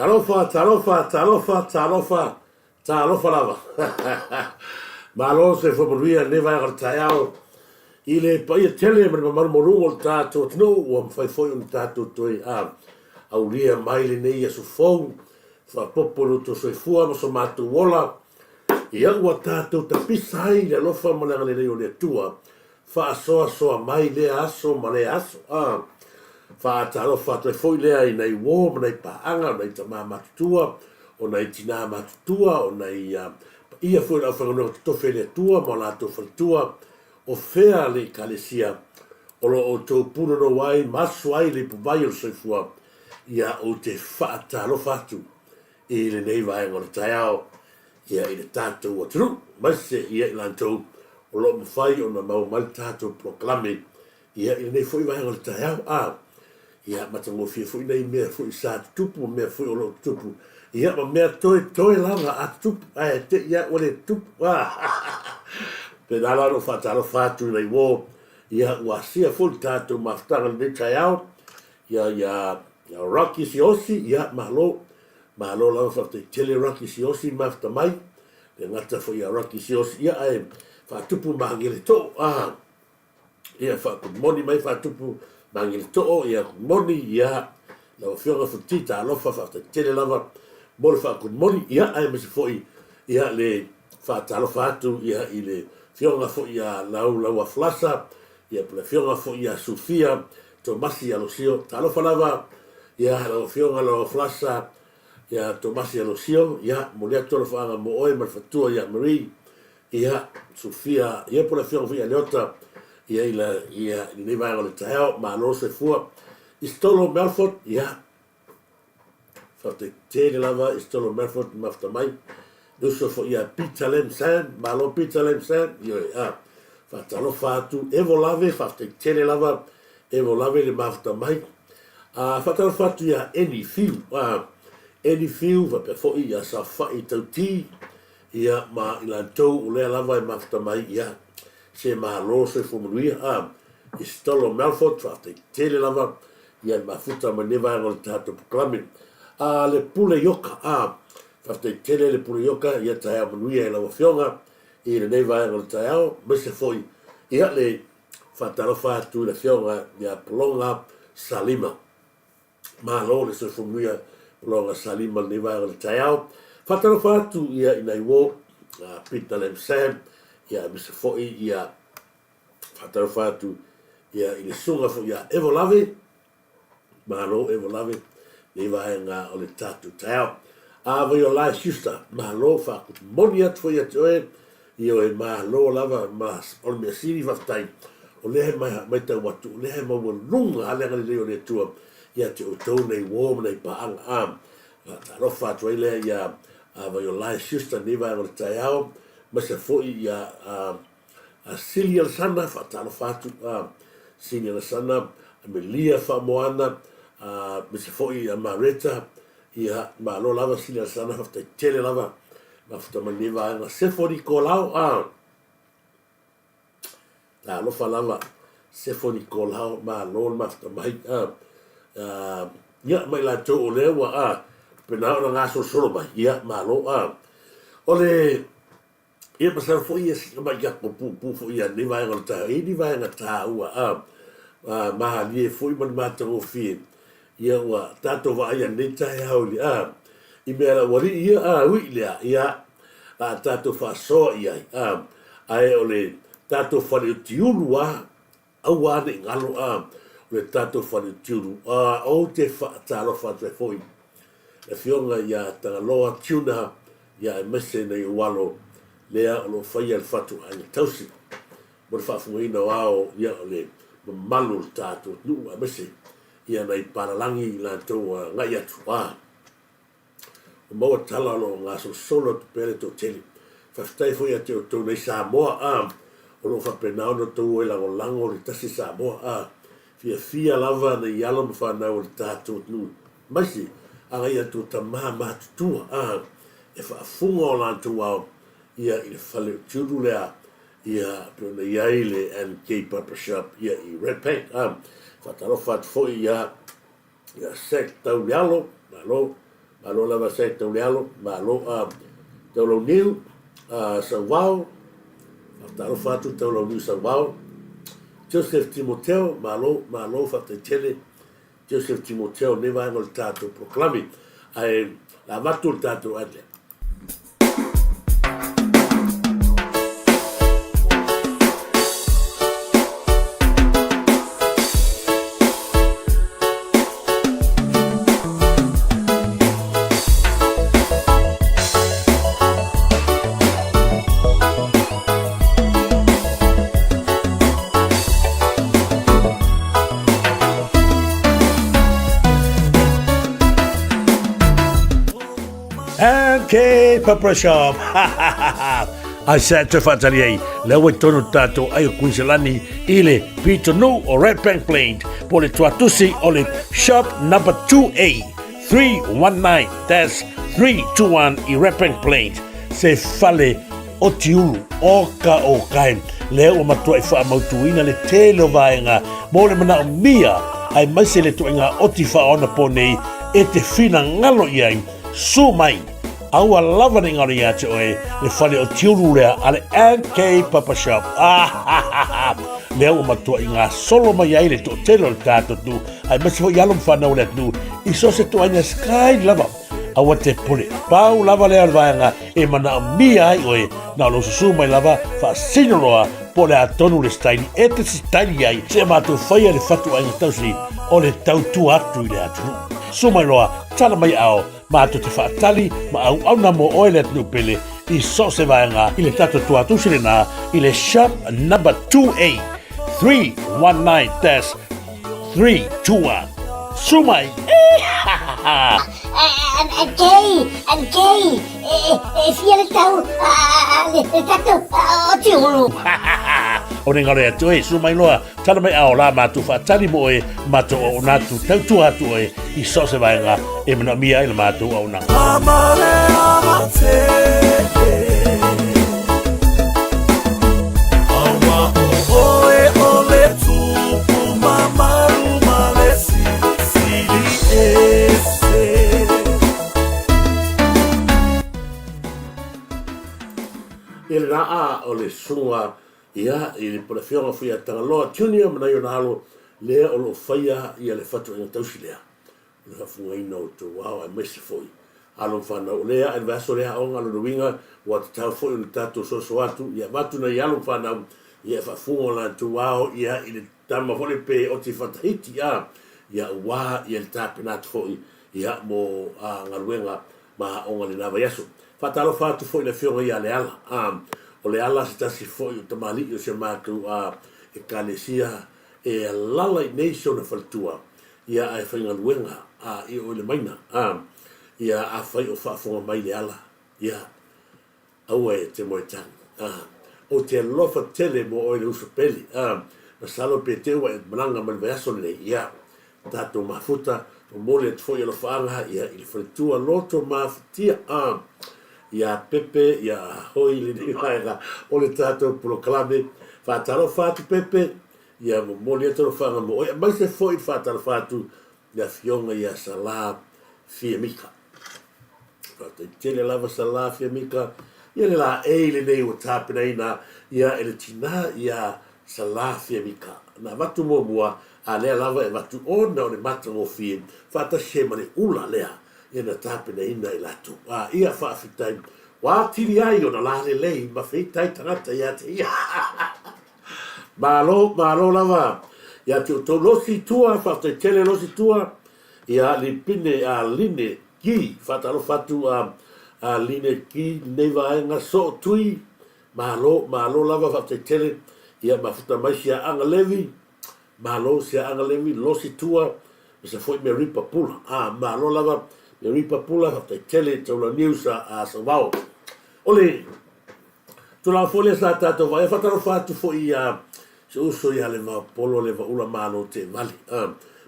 Talofa lava. Malo se fo manuia ne vai ar taiao. I le paia tele ma marmoru o tātou tino o mwhai foi o tātou toi au ria mai le nei asu fou. Fa popolo to soi fua ma so mātou wola. I ua tātou ta pisai le lofa mananga le reo le tua. Fa soa mai le aso ma le aso. Fa talofa toi foi lea i nei wō ma nei paanga, nei ta mā matutua, o nei tina matutua, o nei ia foi la whanganua tofe le tua, ma la tofe tua, o fea le kalesia, o lo o tō puno no wai, masu ai le pubai o soifua, ia o te whaatalofa atu, i le nei vai ngona taiao, ia i le tātou o turu, maise ia i lantou, o lo mwhai o na mau mal tātou proklame, ia i le nei foi vai ngona taiao, ia matango fia foi nei mea foi sa tupu, mea foi o lo tupu, ia ma mea toe langa a tupu, te ia ole tupu, pe nala no whataro whātu nei wō, ia ua sia ful tātou maftanga nei taiao, ia Rocky si osi, ia mahalo lau whakte tele Rocky si osi mafta mai, le ngata fo ia Rocky si osi, ia ai whatupu mahangere tō, ia whakumoni mai whatupu mahangere tō, ia kumoni, ia lau whionga whutita alofa whakte tele lava, mole whakumoni, ia ai mese foi, ia le whatalofa atu, ia i le whionga fo ia lau a flasa, ia pula whionga fo ia Sofia, to masi alosio, talofa lava, ia lau whionga lau a flasa, ia to masi alosio, ia molea tolo whaanga mo oe marfatua, ia Marie, ia Sofia, ia pula whionga fo ia leota, ia i nei vanga le taheo, ma alo se fua, Istolo Melford, ia, whate tēne lava, Istolo Melford, mafta mai, nuso fo ia Peter Lem San, malo Peter Lem San, whatalo whātu, evo lave, whate tēne lava, evo lave le mafta mai, whatalo whātu ia Any Fiu, whape fo ia sa whai tauti, ia ma ilantou ulea lava e mafta mai, ia, se malo se fumanuia, Istolo Melford, whate tēne lava, ia mafuta ma newa ngol tātou proklamin, le pule yoka, whafte tele le pule yoka, ia taeao manuia e lawa whionga, i le nei vai ngol taeao, mese foi, ia le whatalofa atu le whionga, ia Polonga Salima. Malo le soifo manuia Polonga Salima le nei vai ngol taeao, whatalofa atu ia i nei wō, Peter Lem Sam, ia mese foi, ia whatalofa atu, ia i le sunga fo ia Evo Lave, malo Evo Lave, nei vai ngā o le tātu taeao. Vai o lai siusta, malo whakut moni atu foi atu e, i o e malo lava, o mea siri whaftai, o lehe mai tau watu, o lehe maua lunga alenga ni reo le tua, ia te o tau nei wōma nei paanga ta rofa atu e lehe ia, vai o lai siusta, nei vai o le taiao, masa foi ia Sili Alasana, ta rofa atu, Sili Alasana, Amelia Samoa, masa foi ia Mareta, ia malo lava Sili Alasana, hafta tele lava, hafta maniva nga sefoni ko lau, ta lofa lava, sefoni ko lau, malo hafta mai, ia mai la tō o lewa, penao na ngā solo mai, ia malo, ole, ia pasal fo ia sika mai yako pu fo ia ni vai ngol ta, ni vai nga ta ua, maha lie fo i mani mātango fie, ia ua tato wa ia nei tae hau li i mea la wari ia ui lea ia tato wha soa ia ai o le tato whare o tiuru au ane ngalo o le tato whare o tiuru o te whaataro whatwe foi le fionga ia tangaloa tiuna ia e mese nei walo lea o lo whaia le whatu ai tausi mo le whaafungaina wao ia o le malu tato nu a mese ia nei paralangi la tau ngai atu o maua tala lo ngā solo tu pere to tele whaftai foi ate o tau nei Samoa o lo whapenao no tau e lango le tasi Samoa fia lava nei ala ma whanau le tātou nu maisi a ngai atu ta maha mātutua e whaafunga o la tau au ia i le whale tūru lea ia pēna iai le NK Papa Shop ia i Red Paint whatarofa atu foi ia sek tau lealo, malo, malo lava sai tau lealo, malo tau lau niu, sa wao, talo fatu tau lau niu sa wao, Joseph Timoteo, malo fata tele, Joseph Timoteo ne vai ngol tato proclami, ai la matu tato adle. Okay, Papa Shop. I said to Fatalier, Lewe Tono Tato, Ayo Quincelani, ILE, Pito No, or Red Bank Plain, Pole Tuatusi, Ole, shop number 2A, 319-321, Red Bank Plain, Se Fale, Otiulu, Oka Okain, Leo Matua Fa Mautuina, Le Telo Vaenga, Mole Mana Mia, I must say to Inga Otifa on a pony, Ete Fina Ngalo Yang, so mine. Aua lava ni ngari ate oe, le whale o tiuru lea, ale NK Papa Shop. Lea o matua i ngā solo mai ai le to telo le tātou tu, ai masi ho ialom whanau le tu, i so se to aina sky lava. Aua te pule, pau lava lea le vaenga, e mana o mia ai oe, na lo susu mai lava, wha sinoroa, po le atonu le staili, e te staili ai, se mātou whaia le whatu aina tausi, o le tau tu atu i le atunu. Sumai loa, tala mai ao, mātou te whaatali, ma au na mo oile atu pele, i so se vaenga, i le tato tua tusire nā, i le shop number 2A, 319-321. Sumai! And gay, fiel tau, le tato, o tiuru. O ne ngare atu e, sumai loa, tala mai ao la mātou whaatali mo e, mātou o nātu, tau tua atu e, i so se vaenga, e mana mia i le mātou au nā. Amare amate, awa oe ole tupu mamaru malesi, sili ese. Ele raa o le sunga ia i le porafionga fia tangaloa tunia mana i o nalo lea o lo whaia ia le whatu inga tausi lea. Le hafunga ina o tu wao ai mesi foi. Alo whanau lea e vaso lea o ngalo ruinga wa te tau foi o le tato soso atu ia matu na i alo whanau ia whafunga o la tu wao ia i le tama fole pe o te whatahiti ia wā ia le tāpenatu foi ia mo ngaruenga ma o ngale nawa yaso. Whatalo whatu foi le fionga ia le ala. O le ala se tasi foi o tamali o se mātu e kalesia e lala i nation e whaltua ia ai whainga luenga i o le maina ia a whai o whaafonga mai le ala ia au e te moe tang o te lofa tele mo o le usapeli na salo pe tewa e mananga mai veaso le ia tato mafuta o mole te foi o lo whaanga ia i le whaltua loto mafutia ia pepe, ia hoi le ni haera, o le tātou proklame, whātaro whātu pepe, ia moni atoro whanga mo, oia mai se foi whātaro whātu, ia fionga ia sala fia mika. Whātai tele lava sala fia mika, ia le la eile nei o tāpina ina, ia ele tina ia sala fia mika. Na watu mo mua, a lea lava e watu ona o le matango fia, whāta she mane ula lea, ina tāpina ina i latu. Ia whaafitai, wā tiri ai o na lāre lei, ma whitai tangata ia te ia. Mālo lava, ia te o tau losi tua, whaatai tele losi tua, ia li pine a line ki, whaataro whatu a line ki, nei vaenga so tui, mālo lava whaatai tele, ia mafuta mai sia anga levi, mālo sia anga levi, losi tua, misa foi me ripa pula, mālo lava, me ripa pula, te tele taula news a sa vao. Ole, tu la folia sa tato vai, whataro whatu fo i se uso i ale va polo le va ula malo te vali.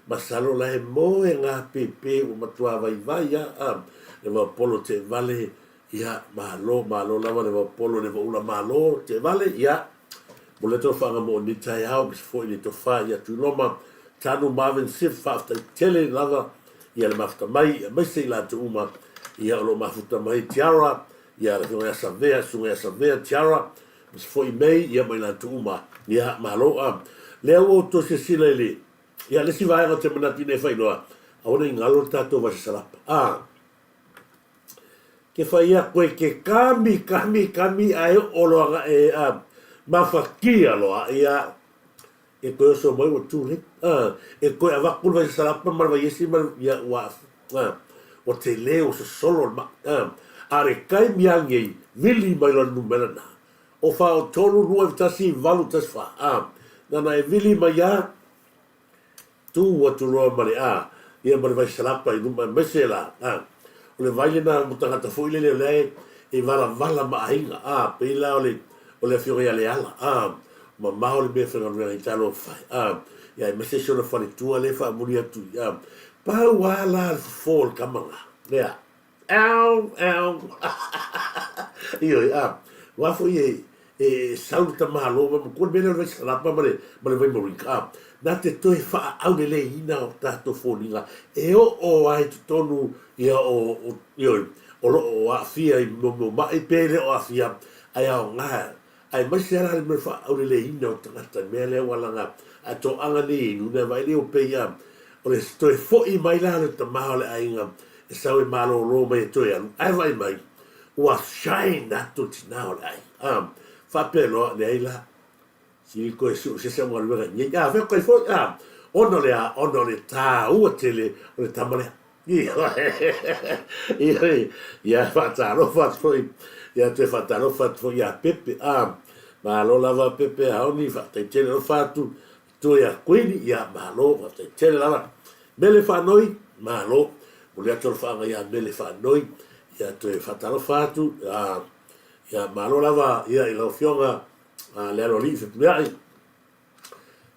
Masalo la he mo e ngā pepe o matua vai le va polo te vale, ia malo lava le va polo le va ula malo te vale, ia moleto whanga mo ni tai au, bis fo i ni to wha ia tu loma, tanu Marvin Sif, whafta tele lava, ia le mafuta mai se la tu uma ia lo mafuta mai tiara ia le sunga savea tiara mas foi mei ia mai la tu uma ia malo le o to se sila le ia le si vai no te manati ne fai noa aona ingalo tato va se salapa ke fai a koe ke kami ai o loanga mafakia loa ia e koe so mai o tūle e koe avakul vai se salapa marwa yesi mar ia wa o te leo se solo are kai miangi vili mai lo numerana o fa o tolu rua vitasi valu tasfa nana e vili mai ya tu wa tu roa mare ia mare vai salapa i numa mesela o le vai na mutangata foi le e vala ma ainga pe la o le fiore ale ala ma ma o le be fera rea italo fai ia me se sona fale tu ale fa muri atu pa wala fall kamanga lea io wa foi sauta malo ma ko bele vai salapa mare vai morinka na te toi fa au le ina o tato foninga o ai tonu ia o afia i mo mai pele o afia ai au nga ai mai sera le fa au le ina o tangata mele wala a to anga ni nu ne vai le o pe ia o le toi fo i mai la le tama le ainga e sau i malo ro mai toi ai vai mai wa shine that to now ai fa pelo le ila si ko su se mo le ni ya fe ko fo ono le ta o tele o le tamale ia fatalo foi ia te fatalo foi ia pepe ma lo lava pepe ni fa te tele lo fatu tu ia quindi ia ma lo fa te tele lava bele fa noi ma lo volia tol fa ia bele fa noi ia te fatalo fatu ia ma lo lava ia lo fionga le lo li fe mai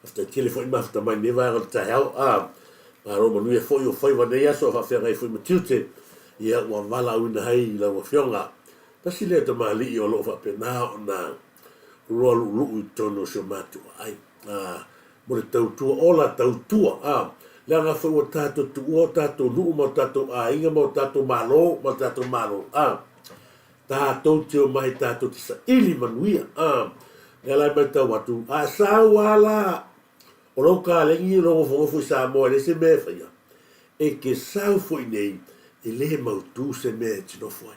after telefone ma after mai neva al ta hel ma ro mo nu foi va de so fa fer foi matute ia wa vala una hai la wa fionga ta si le to ma li o lo fa pena na ro lu tono so matu ai mo le tau tu ola tau tu le nga foi o tato tu o tato lu mo tato inga mo tato malo tato tio mai tato tisa ili manuia le la meta watu sa wala o lo ka le ngi lo fo Samoa le se me fa ia e ke sa foi nei e le mau tu se me tino foi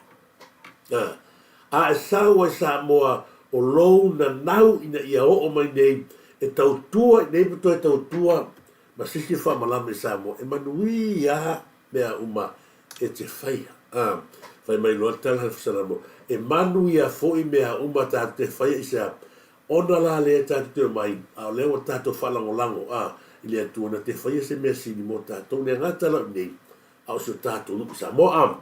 sa wa Samoa o lo na nau ina ia o mai nei e tau tua nei to tau tua ma se fa malame Samoa e manuia mea uma e te fai fai mai lo tala Samoa e manuia foi mea uma ta te fai isa ona la le tato mai a le o tato falangolango ile atu na te fai se mesi ni mo tato ne ngata la nei au so tato lu Samoa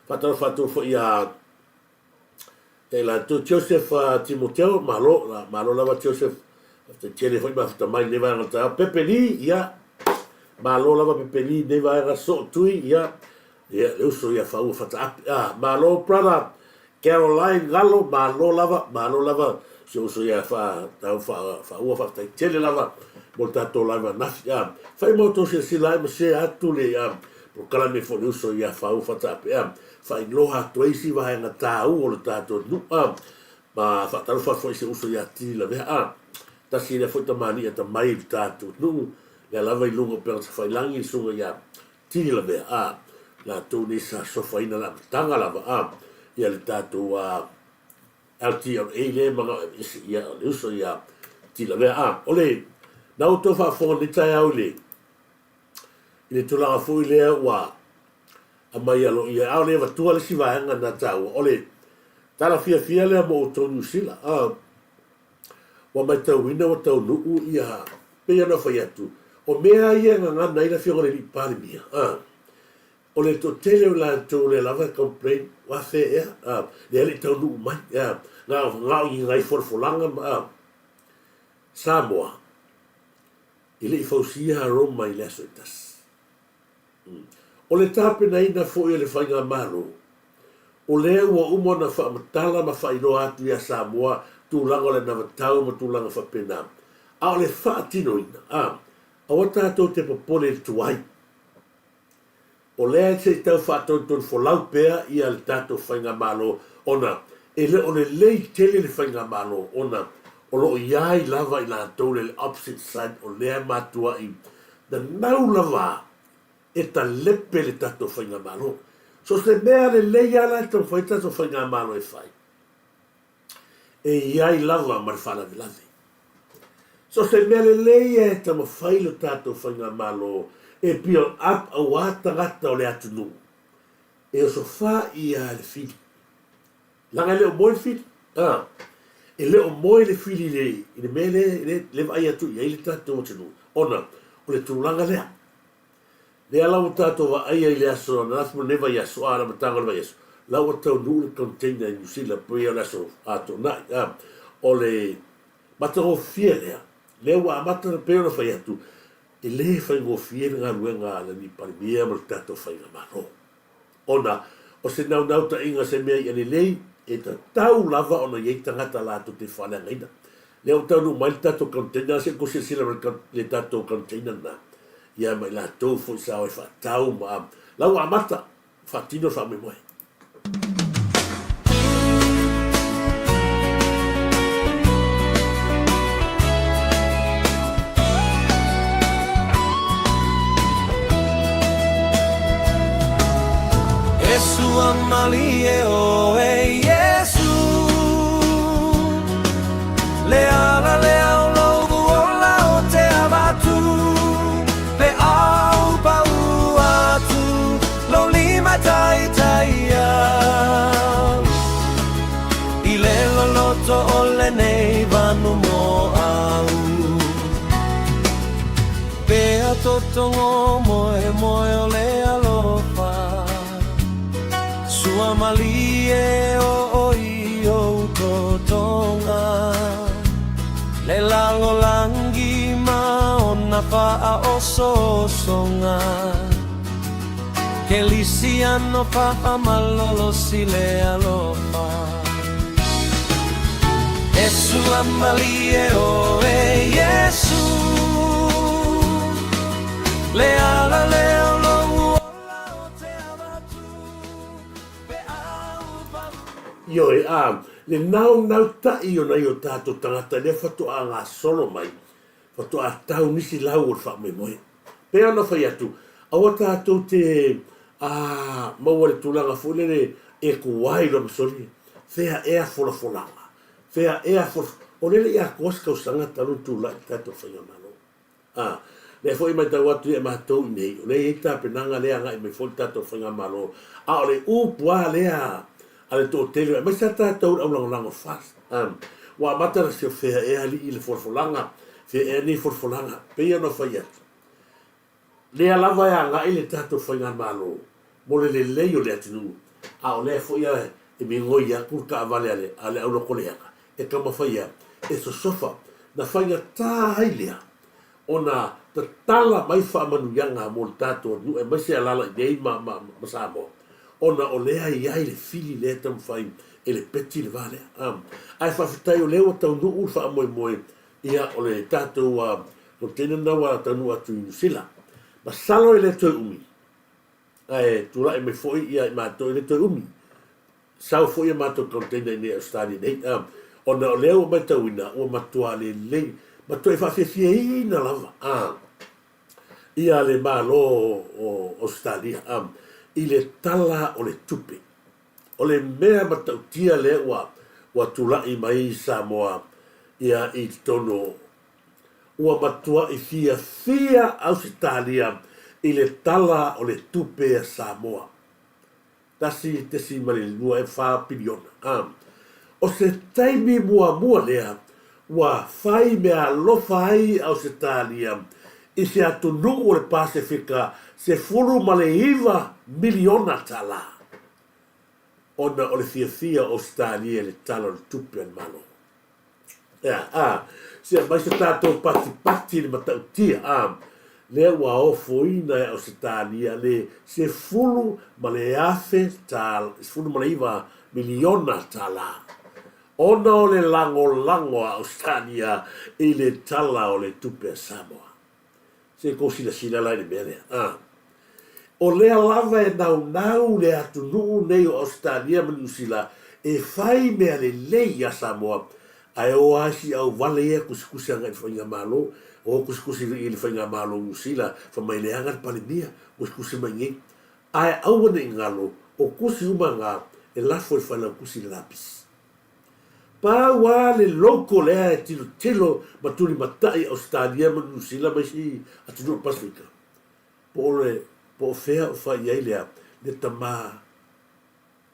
fatu fo ia e la tu Joseph Timoteo malo la Joseph te tele foi ma fata mai ne va ngata pepeli ia malo la pepeli ne va ra so tui ia le so ia fa fata malo brother Caroline Gallo malo lava so ia fa te tele lava volta to lava nafia fai moto se sila me se atu le pro kala me fo so ia fa fai loha to isi va na ta o le tato nu ma fa tal fa se uso ia ti la ta si le fo ta mani ta mai tato nu le lava i lungo per fai langi so ia ti la la to ni sa so fai na la tanga lava ia le tato alti le mga ia uso ia ti la ole na auto fa fo ni tai au le ile to la fo ile wa amai alo ia au le va tu le si va nga na tau ole tala fia le mo to nu sila wa mai tau wina o tau nu ia pe na fa tu o mea ia nga na ila fio le pali mia ole to tele la to le lava complain wa fe le le tau nu mai nga i ngai forfolanga Samoa ile i fausia Roma i lesoitas o le tape na ina fo i le whainga maro o le ua umo na whaamatala ma whaino atu ia Samoa tūlanga le navatau ma tūlanga whapena o le whaatino ina a wata ato te popole le tuai o lea se tau whātonton fo lau pēr ia le tātou whainga malo ona. E le o le lei tele le whainga malo ona. O lo iai lava i la tau le opposite side o lea mātua i. Na nau lava e ta lepe le tātou whainga malo. So se mea le lei ala e tau whai tātou whainga malo e whai. E iai lava mar whana vilane. So se mea le lei e tau whai lo tātou whainga malo e pio ap a wata gata o le atunu. E o so wha i a le fili. Langa leo moe fili? E leo moe le fili le, i le mele le vai atu i le tātou atunu. Ona, o le tūlanga lea. Le alau tātou wa aia i le aso, na nafu neva i aso, ara matanga le vai aso. Lau atau nuu le container i New Zealand, pui au le aso ato. Na, o le mataro fie lea. Leo wa amata na peo na fai atu. E le fai ngō fie ngā ruenga ala ni parimia ma tātou fai ngā mano. Ona, o se nau ta inga se mea i ane lei, e ta tau lava ona iei tangata lātou te whana ngaina. Leo tau nu mai tātou container, se ko se sila le tātou container na. Ia mai lātou fo sa o e whatau ma. Lau amata, whatino wha me moe. Amalie o e Yesu le ala le au logu o la o te abatu le au pau atu lo lima tai taia I le loloto o le nei vanu mo au pea totongo moe moe o le alofa Amalie o i o totonga Le lalo langi ma ona faa o sosonga Ke lisiano faa malolo si le alofa Esu Amalie o e Yesu Le ala le Io e le nau ta i o nei o tātou tangata le whatu a ngā solo mai. Whatu a tau nisi lau o wha me moe. Pea na whai atu, awa tātou te maua le tūlanga fūlere e kuwai lo msori. Whea ea wholawholanga. Whea ea o lele ea koskau sanga tanu tūlai tātou whainga malo. Le fo mai tau atu e mātou nei. O le e tā penanga lea ngai me fo tātou whainga malo. A o le upua lea. Ale to tele mai sa ta tau au lango fast wa mata se fe e ali il forfolanga fe e ni forfolanga pe no fai le ala vai anga ile tato fai nga malo mo le le o le atu a o le fo ia e mi ngoia ku ka vale ale au lo koleanga e kama fai e so sofa na fai nga ta ile ona ta tala mai fa manu yanga mo tato nu e mai se ala dei ma sa mo ona o lea I ai le fili le tam fai e le peti le vale. Ai whawhitai o leo tau nuu wha moe moe ia o le tātou o tēnā nawa tanu atu I Nusila. Ma salo e le toi umi. Ai tura e me foi ia I mātou e le toi umi. Sau foi e mātou container nei Australia nei. Ona o leo mai tau ina o matua le lei. Matua e whawhewhia ina lava. Ia le malo o Australia. I le tala o le tupe. O le mea matautia le wa tulai mai Samoa ia I tono ua matua I fia Australia I le tala o le tupe a Samoa. Tasi tesi mali lua e wha piliona. O se taimi mua lea wa fai mea lofa ai Australia I se atunu o le Pasifika se furu maleiva miliona tala. Ona o le fia Australia le tala le tupe an malo. Se mai se tātou pati le matautia. Le ua ofoina e Australia le se furu maleafe tala, se furu maleiva miliona tala. Ona o le lango a Australia I le tala o le tupe a Samoa. Se ko sila lai le mea. o lea lava e nau le atu nuu nei o Australia ma New Zealand e fai mea le lei a Samoa ai o asi au vale ia kusikusi anga i whainga malo o kusikusi i le whainga malo New Zealand fa mai le anga palimia kusikusi mai ngi ai au ane ngalo o kusi umanga e lafo i whanau kusi lapis pa wa le loko lea e tilo maturi matai Australia ma New Zealand mai si atu nuu Pasifika po fea o whai ei lea le tama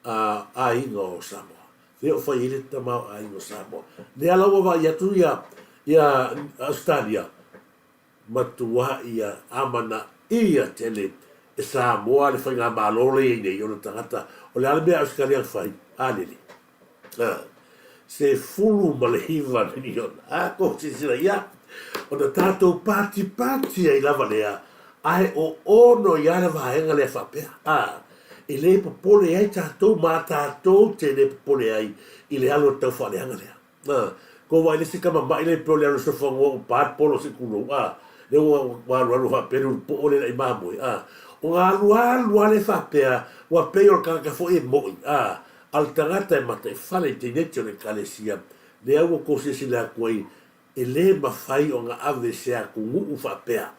a inga o Samoa. Fea o whai ei le tama a inga o Samoa. Le alawa wa iatu ia Australia matua ia amana ia tele e Samoa le whai ngā malole i nei o na tangata o le ala mea Australia whai alele. Se fulu ma le hiva ni ona. Ko sisira ia o na tātou pati ai lava lea ai o ono ia le vaenga le whapea. I le popole ai tātou mā tātou te le popole ai i le alo tau whaleanga lea. Ko wai le sika mai le pro le alo sa whango o pāt polo se kuno. Le o alu whaperu po ole nei mamoi. O ngā alu le whapea wa peo o kaka fo e moi. Al tangata e mata e whale te netio le kalesia. Le au o kose si lea koe e le mawhai o ngā ave se a kungu whapea.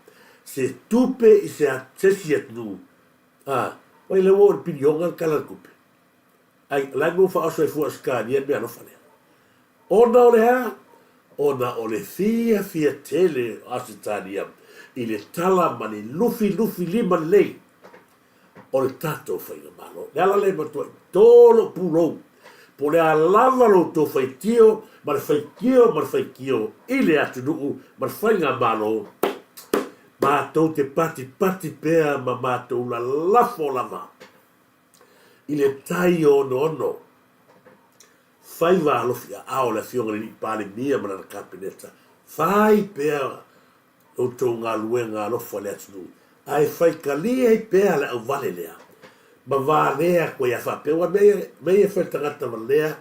Se tupe i se a tesi atu. Wai le wo pini o ngal kala kupe. Ai la no fa aso e fu askani e me ano fale. Ona o le ha, ona o le fia tele asitania i le tala ma le lufi lima lei. O le tato fai na malo. Le ala le matua tolo pulo. Po le alava lo to fai tio, ma le fai kio, i le atu nuu, ma le fai ngā malo. Mātou te pati pēa ma mātou la lafo lava. I le tai ono. Fai wālofi a ao le fionga ni pāle mia mana na kapineta. Fai pēa o tō ngā lue ngā lofa le atunu. Ai fai kalia i pēa le au vale lea. Ma wā lea koe a whapea. Wa mei e whai tangata ma lea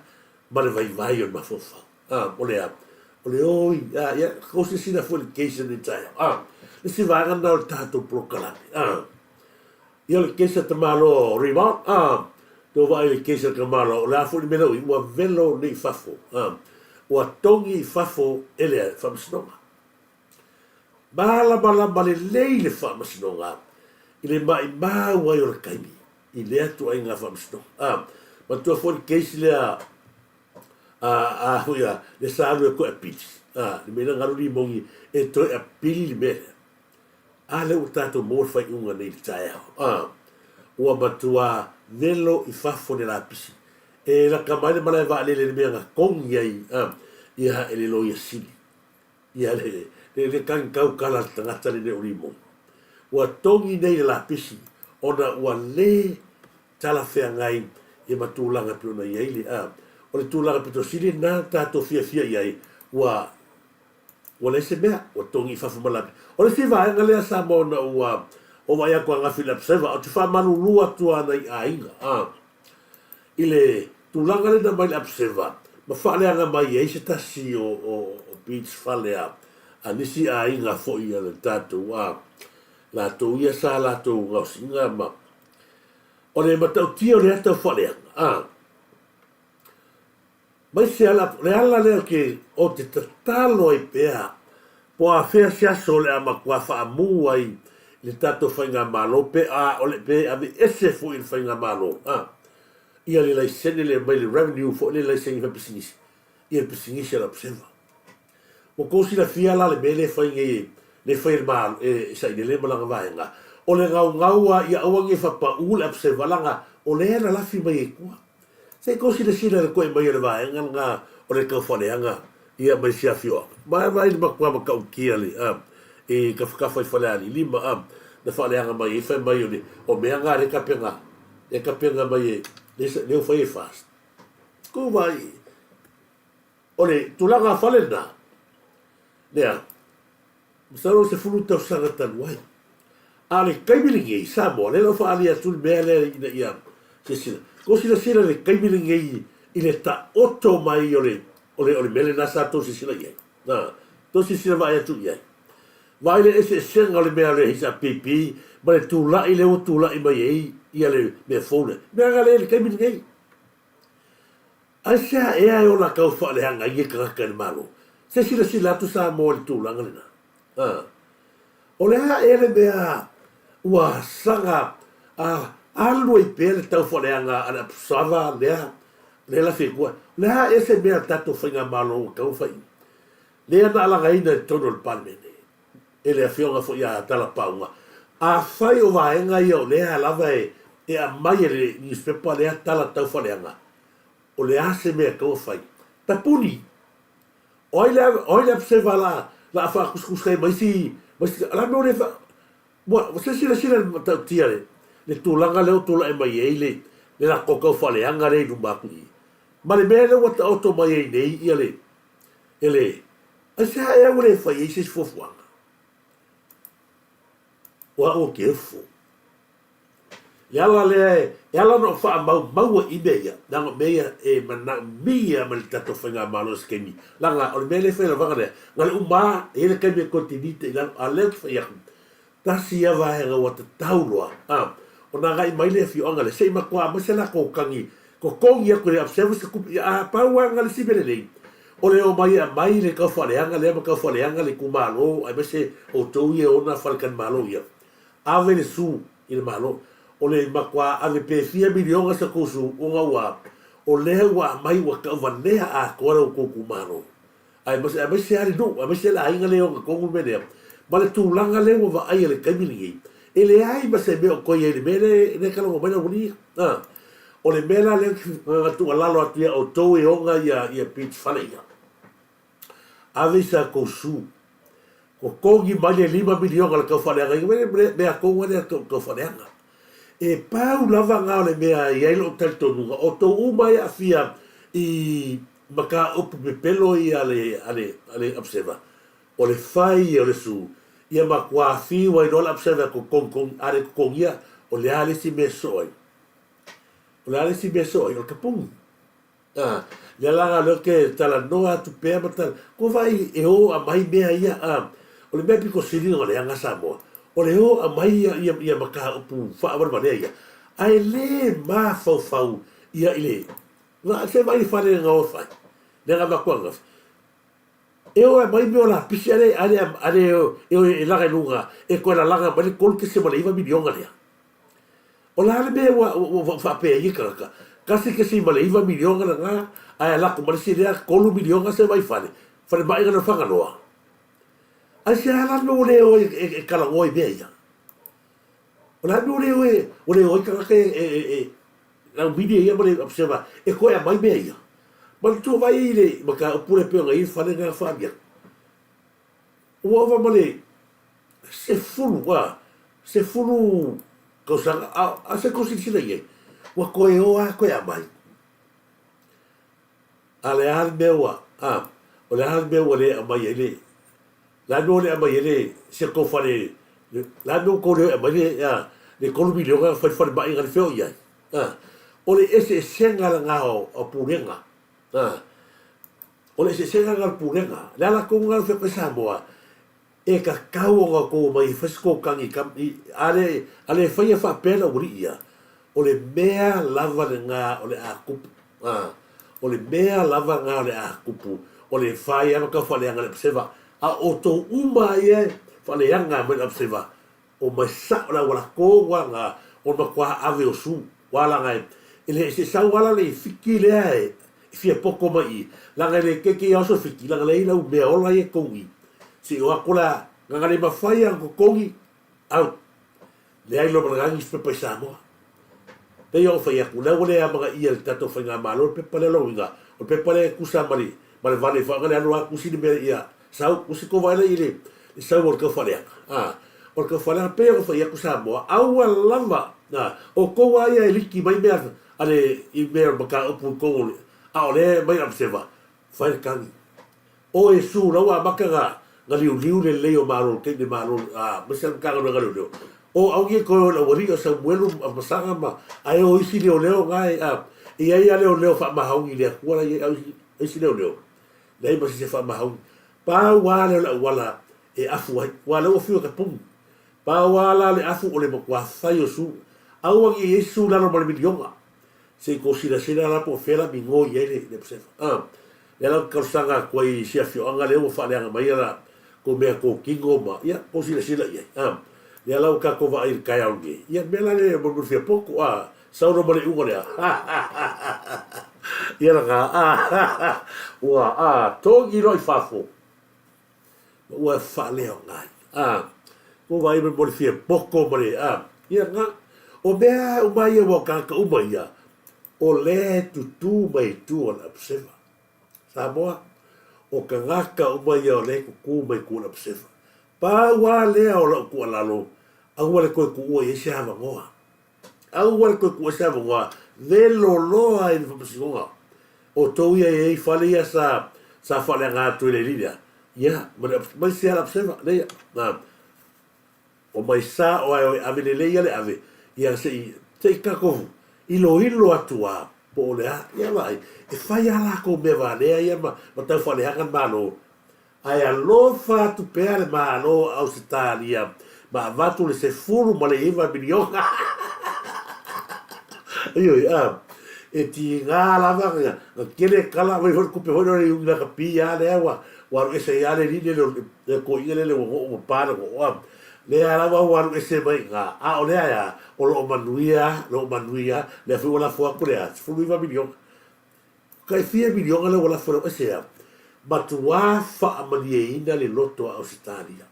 ma le vai o ma fofa. O lea. O le oi. Kose sina full case ni tai. Le si vanga na o tātou prokalami. Ia le kesa te malo rebound. Tō vai le kesa te malo. O le afo ni mena ui. Ua velo ni fafo. Ua tongi i fafo ele whamasonga. Malama le lei le whamasonga. I le mai wai o le kaimi. I le atu ai ngā whamasonga. Ma tua full case lea huia le sālu e koe piti. Ni mena ngaru ni mongi e toi a pili li mele. Ale o tātou mōr whai unga nei li tae au. Ua matua velo i whafo ne la pisi. E la kamaile malai wa alele ni mea ngā kongi ai. Ia ele lo ia sili. Ia le kangi kau kala tangata ni ne uri mongi. Ua tongi nei la pisi. Ona ua le tala whea ngai e matulanga piona iai li. O le tūlanga pito sili nā tātou fia iai. Ua le se mea, ua tongi whafu malapi. O le whiwa enga lea sa mauna o vai ako anga Philip Seva, o te whamanu lua tua nei a inga. I le tūlanga le na mai le Seva, ma whaale anga mai e se tasi o beach whale a nisi a inga fo ia le tātou lātou ia sa lātou ngau singa ma. O le matau tia o le atau whale anga. Mai se le ala leo ke o te tatalo ai pēa, po a whea se aso le ama kua whaamu ai le tato whainga malo, pe a o le pe a me ese fu il whainga malo. Ia le lai sene le mai le revenue fo le lai sene wha pisingisi. Ia pisingisi ala psewa. O kousi la fia la le me le whainga le whainga malo, sa ine le malanga vaenga. O le ngaua ia awange whapa ule a psewa langa, o le ana lafi mai e kua. Se kosi le sila le koe mai le vaenga nga o le kauwhaleanga ia mai sia fioa. Mai ni makua makau kia le e ka whakawhai whaleani lima na whaleanga mai e whai mai o mea ngā re kapenga. E kapenga mai leo whai e fast. Ko vai o le tulanga whale na. Lea, misaro se fulu tau sanga tanu ai. A le kaimilingi i Samoa, le lau whaali atu mea le ina ia se sila. Ko sila le kaimilingi i le ta oto mai o le mele nasa to si sila iai. To si sila vai atu iai. vai le ese senga le mea le hisa pipi ma le tula'i le o tula'i mai ei ia le mea fone mea ga le kaimi ngai ai sea ea e o la kau whaaleanga i e karaka le malo se sila tu sa mo le tūlanga le na o le ha e le mea ua sanga alu i pe le tau whaaleanga ana pusava lea le la whikua le ha e se mea tato whainga malo o kau whai lea na alanga ina e tono le palmene e le afionga fo ia tala paunga a whai o vaenga ia o lea lava e a mai e le newspaper lea tala tau whaaleanga o le ase mea kau whai tapuni oi le apseva la fa kuskus kai maisi ala me ole mo se sila tau tia le tūlanga leo tula e mai ei le la kokau whaaleanga rei numaku i ma le mea le wata auto mai ei nei ia le ele a se hae au le whai ei se fofuanga wa o kefu yala le yala no fa mau i meia nanga meia e mana mia mal tato fenga malo skemi langa o mele fe la vanga ngal umba e le kemi kontinite la ale fa ya tasi ya va era wat taulwa o na ga mai le fi anga le sei ma kwa ma se la ko kangi ko kongi ko le observe se ku a pa wa ngal si bele le o le o mai le ka fa le anga le ma ka fa le anga le ku malo ai se o to ye ona falkan malo ya ave le su il malo o le makwa ave pe fia milionga sa kusu o nga wa o le wa mai wa ka vanea a ko ko kumano ai se ari no ai se la inga le o ko mene ma le tūlanga le wa ai le kamini e le ai ma se me o ko ye le mele ne ka lo mena uni o le mela le tu ala lo atu o to e o nga ia pitch fale ia ave sa kusu ko kongi mai le 5 milionga le ka fale nga me a ko le to fale nga e pau lava ngā le mea i ailo tali tonunga o tō umai a fia i maka upu pepelo i ale observer o le whai o le su ia makua whiwa i rola observer ko kong are kongia o le ale si me soai o le ale si me soai o le kapungi le langa leo ke tala noa tu pēr matal ko vai e o a mai mea ia o le mea piko siri o le anga Samoa o le o a mai ia maka upu whaawar manea ia. Ai le ma fau ia ile. Nga se mai whare ngā o whai. Nenga makuanga. E o a mai meo la pisi ale e laga nunga e koe la laga mani kolke se male iwa milionga lea. O la ale mea whapea i karaka. Kasi ke se male iwa milionga na ngā ai laku male si lea kolu milionga se mai whare. Whare mai ngana whanganoa. Ai se ala me o leo e kalango i mea ia. O la me o leo i karaka la umini ia mare observa e koe a mai mea ia. Ma tu vai i le maka upure peonga i whane ngā whamia. Ua ova male se fulu kausanga a se kosisina i ua koe o a koe a mai. A le ahal mea ua o le ahal mea ua le a mai ele la no le mai ele se ko fare la no ko le mai le ko mi le fa fa ba inga feo ia o le ese senga nga o purenga o le ese senga nga purenga la ko nga fe Samoa e ka kau nga ko mai fasco kangi kam ale fa pena uria o le mea lava nga o le akupu o le mea lava nga o le akupu o le fai ama ka fa le nga le seva a o tō uma ia whaleanga me observa o mai saura wala kōwa ngā o makua ave o su wala ngai ele se sau wala le fiki lea e fia poko mai langa le keke aso fiki langa le ina mea ola e kongi si o akola nganga le mawhai ang kongi au le ai lo marangangis pepa i Samoa pe o whai aku lau le a mga ia le tato whai ngā malo pepa le lo inga o pepa le kusa mari ma le vale whanga le anu a kusini mea ia sau usiko vai ile sau o ka fale o ka fale pe o fa ia ku Samoa au lava o ko ai e liki mai mea ale i mea maka upu ko a ole mai observa fai kangi o e su la wa maka nga liu le leo maro ke de maro mesa ka nga leo o au ye ko la wori o sa muelo a masanga ma ai o isi leo ngai e ai leo fa ma haungi le ko la isi leo nei ma se fa ma haungi pa wala e afu ai wa le o fiu ka pum pa wala le afu o le kwa fai o su au ngi yesu la no mal milionga se considera sila la po fela mi ngo ye le psefa le la ka sanga ko i sia fio anga le o fa le anga mai la ko me ko kingo ma ya considera sila ye le la ka ko va ir kai au ngi ya me la le mo fia poco sa no male unga le ya la wa to gi roi fafo wa fa le ngai ko vai me mo fia poco male ya nga o mea o mai o ka o mai o le tutu mai tu o la psefa. Samoa, o ka ngaka o mai o le kuku mai ku la psefa. Pa wa le o la ku alalo, au wale koe ku ua i se hava ngoa. Au wale koe ku ua se hava ngoa, le lo loa i ni whapasingonga. O tau ia e fale ia sa fale ngā tui le linia. Ia, mai se la psefa, leia. O mai sa o ai ave le leia le ave, ia se i kakofu. Ilo atua po le ia vai e fai ala ko me va le ia ma tau fa le hakan malo ai alo fa tu pe ale malo Australia ma va tu le se furu ma le iva bilio io e ti ngala va che le kala vai for ku pe hono i una capia le wa ese ya le ni le ko ile le o pa o le ala wa ese mai nga o le ya o lo manuia le fu la fo ku le fu iva bilio kai fia bilio le wala fo ese ya ma tu wa fa LIAINA le loto a Australia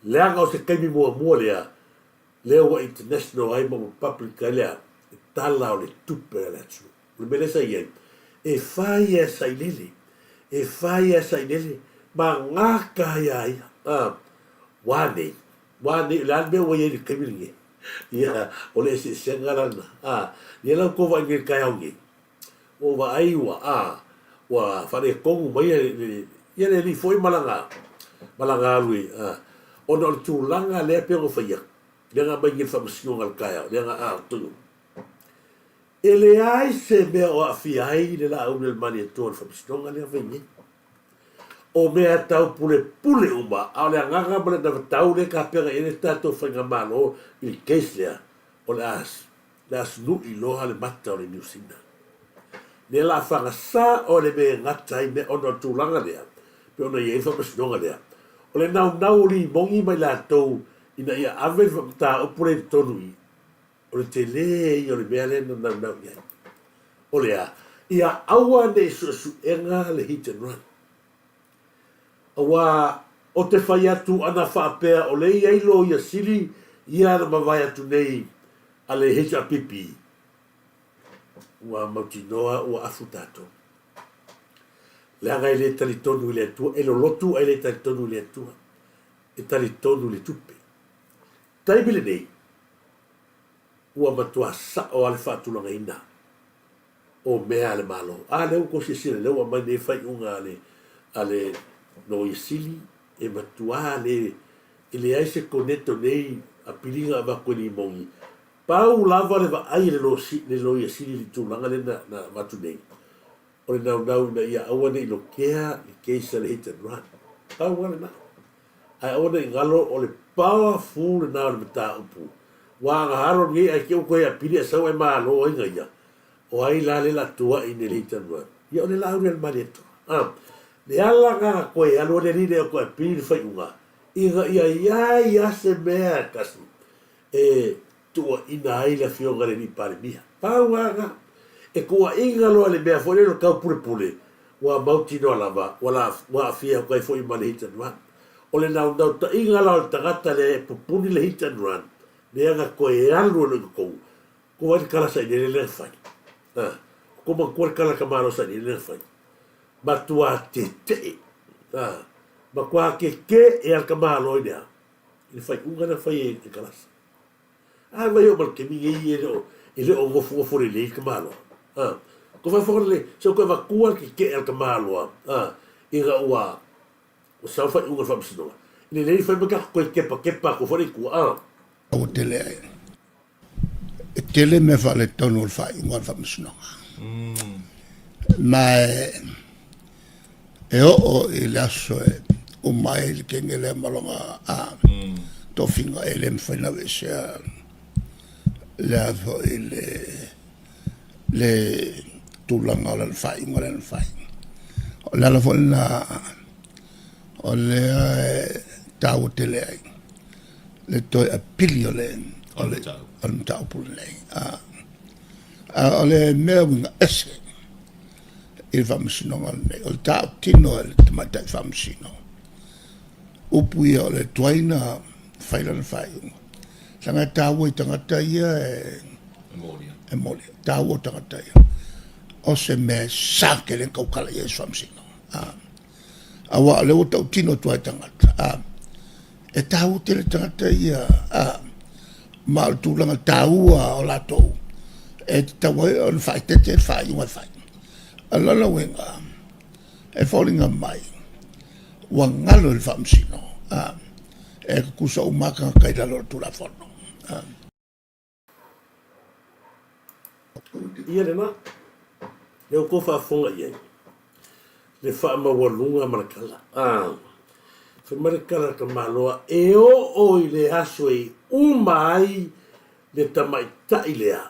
le anga o se kai mi mo le o international ai mo public le tala o le tupe le tu le mele sa ye e fai esa ilele ma ngaka ya wane la me wo ye kemiringe ya ole se sengarana ye la ko va ngi kai au ngi o va ai wa fa de kongu mai ye le li foi malanga lui o no tu langa le pe o fa ye le nga ba ngi fa msio ngal kai le nga tu ele ai se me o afiai le la un el mani to fa msio ngal le fa ye o mea tau pule uma, au le anganga male na tau le ka pera ene tato whainga malo i keisea o le as nu i loha le mata o le niusina. Ne la whanga sa o le me ngatai me ono tūlanga lea, pe ono i eifa masinonga lea. O le nau li mongi mai la tau ina ia awe whamata o pule tonu i. O le te le i o le mea le nau iai. O lea, ia aua ne su enga le hit and run. Awa o te whai atu ana whaapea o le iei lo ia siri ia na mawai atu nei a le hecha pipi. Ua mautinoa ua afu tato. Le anga i le talitonu i le atua, e lo lotu ai le talitonu i le atua. E talitonu le tupe. Taibile nei, ua matua sa o ale whaatulanga ina. O mea le malo. A leo ko sisire, leo a mai ne whai unga ale no isili e matua le ai se koneto nei a pilinga a ni mongi. Pau lava le va ai le lo isili li tūlanga le na matu nei. O le nau na ia awane i lo kea i keisa le hit and run. Pau wane na. Ai awane i ngalo o le powerful le nao le mata upu. Wa nga haro ngi ai keo koe a pili a sau e maa lo inga ia. O ai la le la tua i le hit and run. Ia o le lau le marietto. Le ala nga koe alo le rire o koe pili fai unga. Inga ia se mea kasi. E tua ina ai la fionga le ni pare mia. Pau nga. E kua inga loa le mea fo le no kau pule. Wa mauti no lava. Wa afia koe fo ima le hit and run. O le nau ta inga loa le tangata le pupuni le hit and run. Le anga koe alu no kou. Ko wani kala sa ine le fai. Ko man kua kala kamaro sa ine le fai. Ma tua te. Ma kua ke e al kamaro ina. Ile fai unga na fai e kalasa. Vai o mal ke mi e le o ngofo le kamaro. Ko fa fo le so ko va kua ke al kamaro. Ira ua o sa fa unga fa msino. Ni le fa ba ko kepa ko fo le ku o tele ai. Tele me fa le tonu fa unga fa msino. Ma e o il asso o mai le kenge le malonga a to finga ele mfena wesha le avo le tulanga o le fai ngore le fai o le ala fo na o le tau te le ai le toi a pili o le tau pulu nei o le mea winga ese il famsino nei o le tau tino e le tamatai famsino upu ia o le tuaina faila na fai tanga tau i tangata ia e molia tau o tangata ia o se me sake le kaukala ia famsino awa le o tau tino tuai tangata e tau te le tangata ia ma o tūlanga tāua o latou e tau o le whai te whai unga whai a lala wenga e whaolinga mai wa ngalo le whamsino e kusa umaka kai lalo tūra whono ia rena leo ko whaafonga iai le whaamawalunga marakala Whamarikara ka maloa e o i le aso e umai le tamaita i lea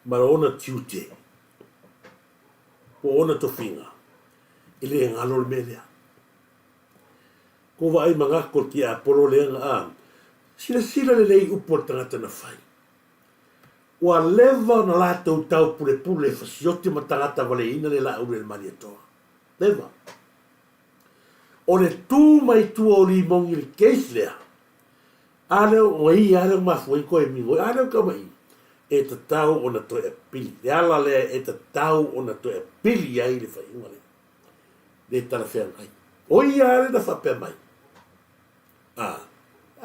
mara ona tiute o ona tofinga i le ngalo le melea ko wa ai mangako ki a poro le nga sila le lei upo tangata na whai ua leva na lātou tau pule fasiote ma tangata wale ina le la ure le mani atoa leva o le tū mai tua o li mongi le keis lea. Aleo o i aleo mafua koe mingo. Aleo ka mai. E ta tau o na toe a pili. Le ala lea e ta tau o na toe a pili ai le whai unga le. Le tala whea ngai. O i ale na whapea mai.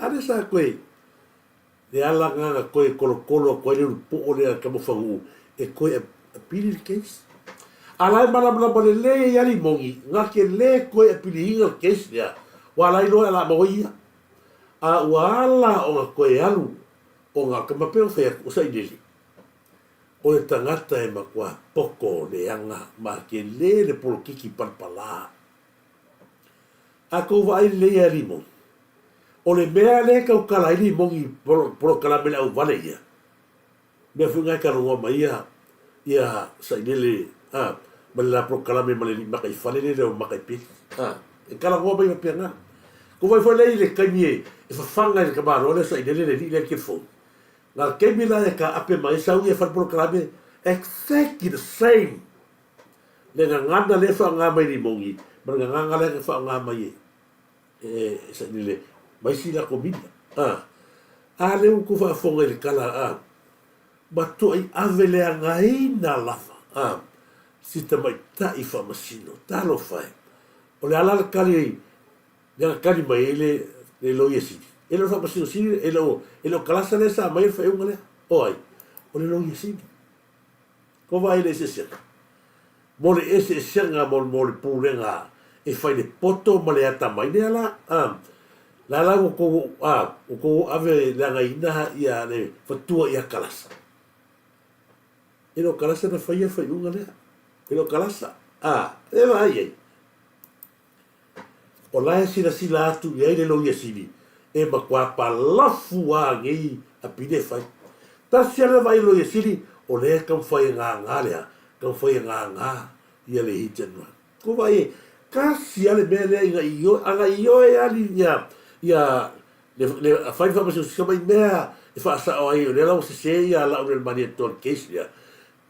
Ale sa koe. Le ala nganga koe kolo koe le rupo o lea kamo whangu. E koe a pili le keis. Alai mana le yali mongi ngake le koe e pili inga keis lea wala ilo ala moia wala o nga koe alu o nga kamapeo fea usai deli o le tangata e makua poko le anga ma ke le polo kiki palpala ako vai le yali mongi o le mea le kau kala ili mongi polo kalamele au vale ia mea funga karongo ma ia sai deli Mala proclame male makai fale le makai pi. E kala go bai pena. Ko vai fale le kanye e fa fanga le kabaro le sai dele le ke fo. Na ke mi la ka ape mai sa u e fa proclame exactly the same. Le ngana le fa nga mai ni mongi, ma nga le fa nga mai e sai dele mai si la comida. Ale u ko fa fonga le kala ma to ai avele ngai na lava. Si te mai ta i whamasino, talo whai. O le alala kari, nea kari mai le lo iesini. E lo whamasino sini, e lo kalasa le sa mai whai unga lea. O ai, o le lo iesini. Ko vai le ese senga. Mo le ese senga mo le pūrenga e whai le poto ma le ata mai nea la. La la o ko ave langa inaha ia le whatua ia kalasa. E lo kalasa na whai unga lea. Pero kalasa, e vai ai. O lai sila atu i aile lo iasini, e makua palafu a ngei a pide fai. Ta siala vai lo iasini, o lea kam fai ngā lea, kam fai ngā ia le hitanua. Ko vai ka siale mea lea inga iyo e ali ia le fai whamasi o sikamai mea, e whaasa o ai, o le lau se ia la ure mani e tōn keisi lea,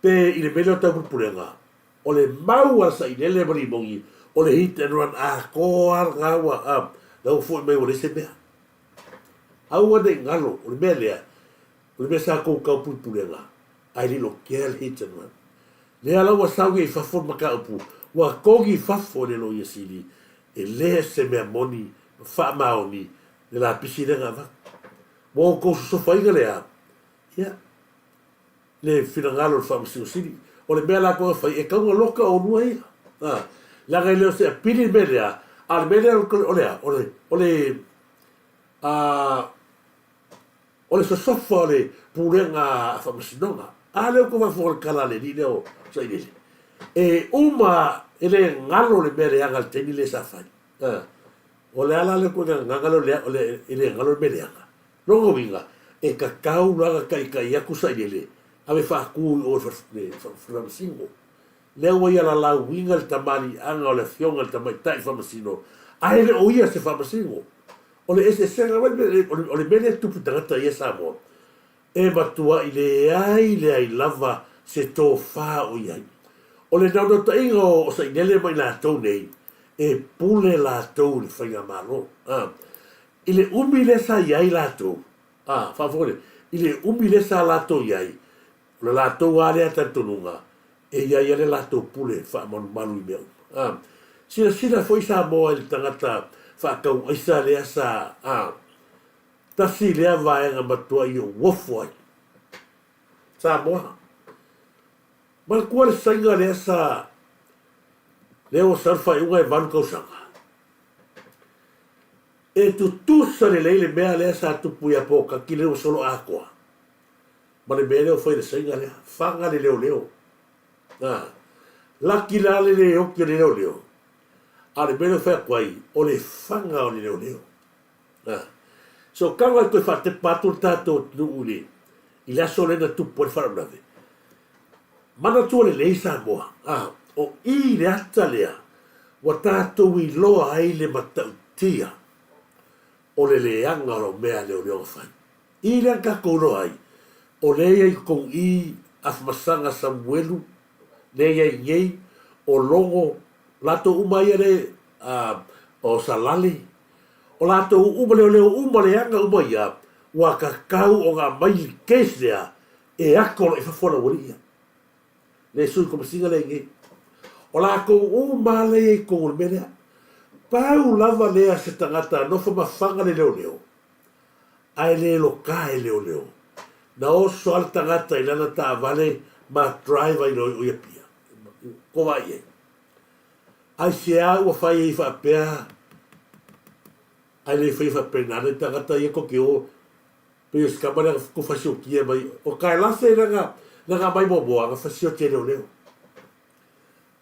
pe i le mele o tau pupurenga. O le maua sa i lele mari mongi, o le hit and run koar ngawa lau fo me o le se mea. Au ane ngalo, o le mea lea, o le mea sa kou kau pupurenga, ai li lo kia le hit and run. Lea lau wa sauge i fafon maka upu, wa kongi fafo le lo iasini, e lea se mea moni, wha maoni, le la pisi renga va. Mo kou sofa inga lea, ia, le fina ngalo le wha masio sini, o le mea la koe whai, e kaunga loka o nua ia. La ngai leo se a pili me lea, a le mea o lea, o le sosofa o le pūrenga whamasinonga. A leo ko whai whore kala le ni leo sa i lele. E uma, e le ngalo le mea le anga le teni le sa whai. O le ala le ko ngalo le o le ile ngalo meleanga. Longo winga e ka kau laga kai akusa ile. Ave fa ku o fa singo. Le o ia la winga le tamali anga o le fionga le tamai tai fa masino. Ai le o ia se fa masingo. O le ese senga o le mele tupu tangata ia Samoa. E matua ile ai lava se tō wha o iai. O le nau ta inga o sa inele mai la tau nei, e pule la tau le whainga malo. Ile umi le sa iai la tau. Whawhore, ile umi le sa la tau iai. Le la tau alea tantununga, e iai ale la tau pule wha malu i meu. Sina foi Samoa il tangata wha kau aisa lea sa, tasi lea vaenga matua i o wofo ai. Samoa. Ma kua le sainga lea sa leo sarfa i unga e vanu kausanga. E tu tusa le leile mea lea sa tupu ia poka ki leo solo akoa. Ma le mea leo foi le sainga lea. Fanga le leo. Laki la le leo ki le leo. A le mea leo fea kwai o le fanga o le leo. So kanga koe fa te patu tato nu uli. I lea so lena tupu le wharanave. Mana tua le lei Samoa. O i le ata lea. Wa tātou i loa ai le matautia. O le leanga o mea leo whai. I le anka kouno ai. O lea i kong i afmasanga Samuelu. Lea i ngei. O longo. Lato umai le o salali. O lato uma leo uma leanga umai a. Wa kakau o ngā mai kes lea. E ako e whawhora wari ia. Le sui ko masinga le ngi. O la ko o male e ko le mea. Pau lava lea se tangata no fa mafanga le leo. Ai le lo kai leo. Na o so al tangata ilana ta vale ma drive i lo ia pia. Ko vai e. Ai se a o fai e fa pea. Ai le fai fa pena le tangata ia ko ki o. Pe os kamera ko fa sio ki mai. O kai la se nga mai moa nga fasio te leo.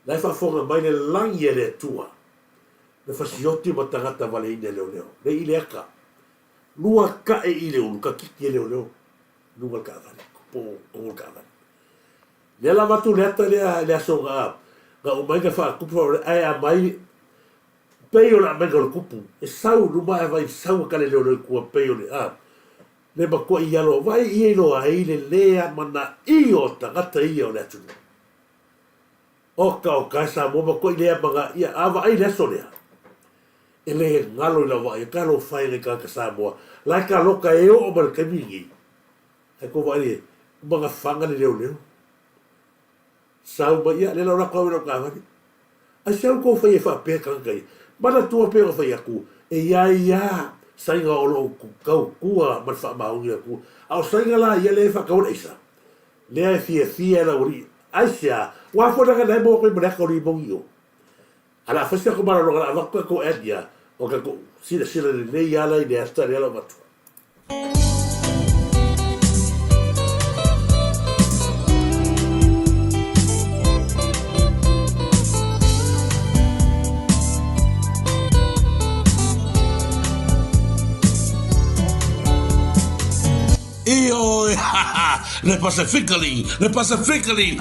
Lai fa fonga mai le langi e le tua. Le fasio te ma tangata vale ine leo. Le ile aka. Lua ka e ile unu ka kiki e leo. Nunga ka vale. Po ka vale. Le la matu leta le aso nga umai ka fa kupu ai a mai peo la mai ka kupu. E sau numa e vai sau ka le leo kua peo le le makua i alo vai i ilo a i le lea mana i o tangata i o le atu. O ka sa mo makua i lea manga i awa ai le aso lea. E le ngalo i la vai, e ka lo fai le ka sa moa. Lai ka loka e o mara kamingi. E ko vai le, mga fanga le leo. Sau ma ia, le la raka o ka vani. Ai sau ko fai e wha pēr kankai. Mana tua pēr fai aku. E ia. Sainga o lo kau kua man fa maungi ku au sainga la ia le fa kau isa le fia la uri aisia wa fo daga dai mo ko mo ka ri bongio ala fa sia ko mara lo la ko edia o ka ko sila le ia la idea sta le la matu le Pacificaling,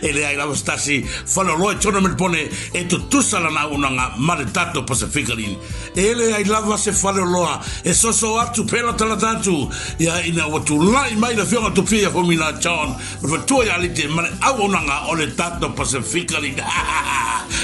ele ai lava stasi whanaloi tournament pone e tu tusala na unanga maritato Pacificaling. Ele ai lava se whanaloa e soso atu pera talatatu ia ina watu lai mai na whionga tupia homina John ma tua ia lite mare au unanga o le tato Pacificaling.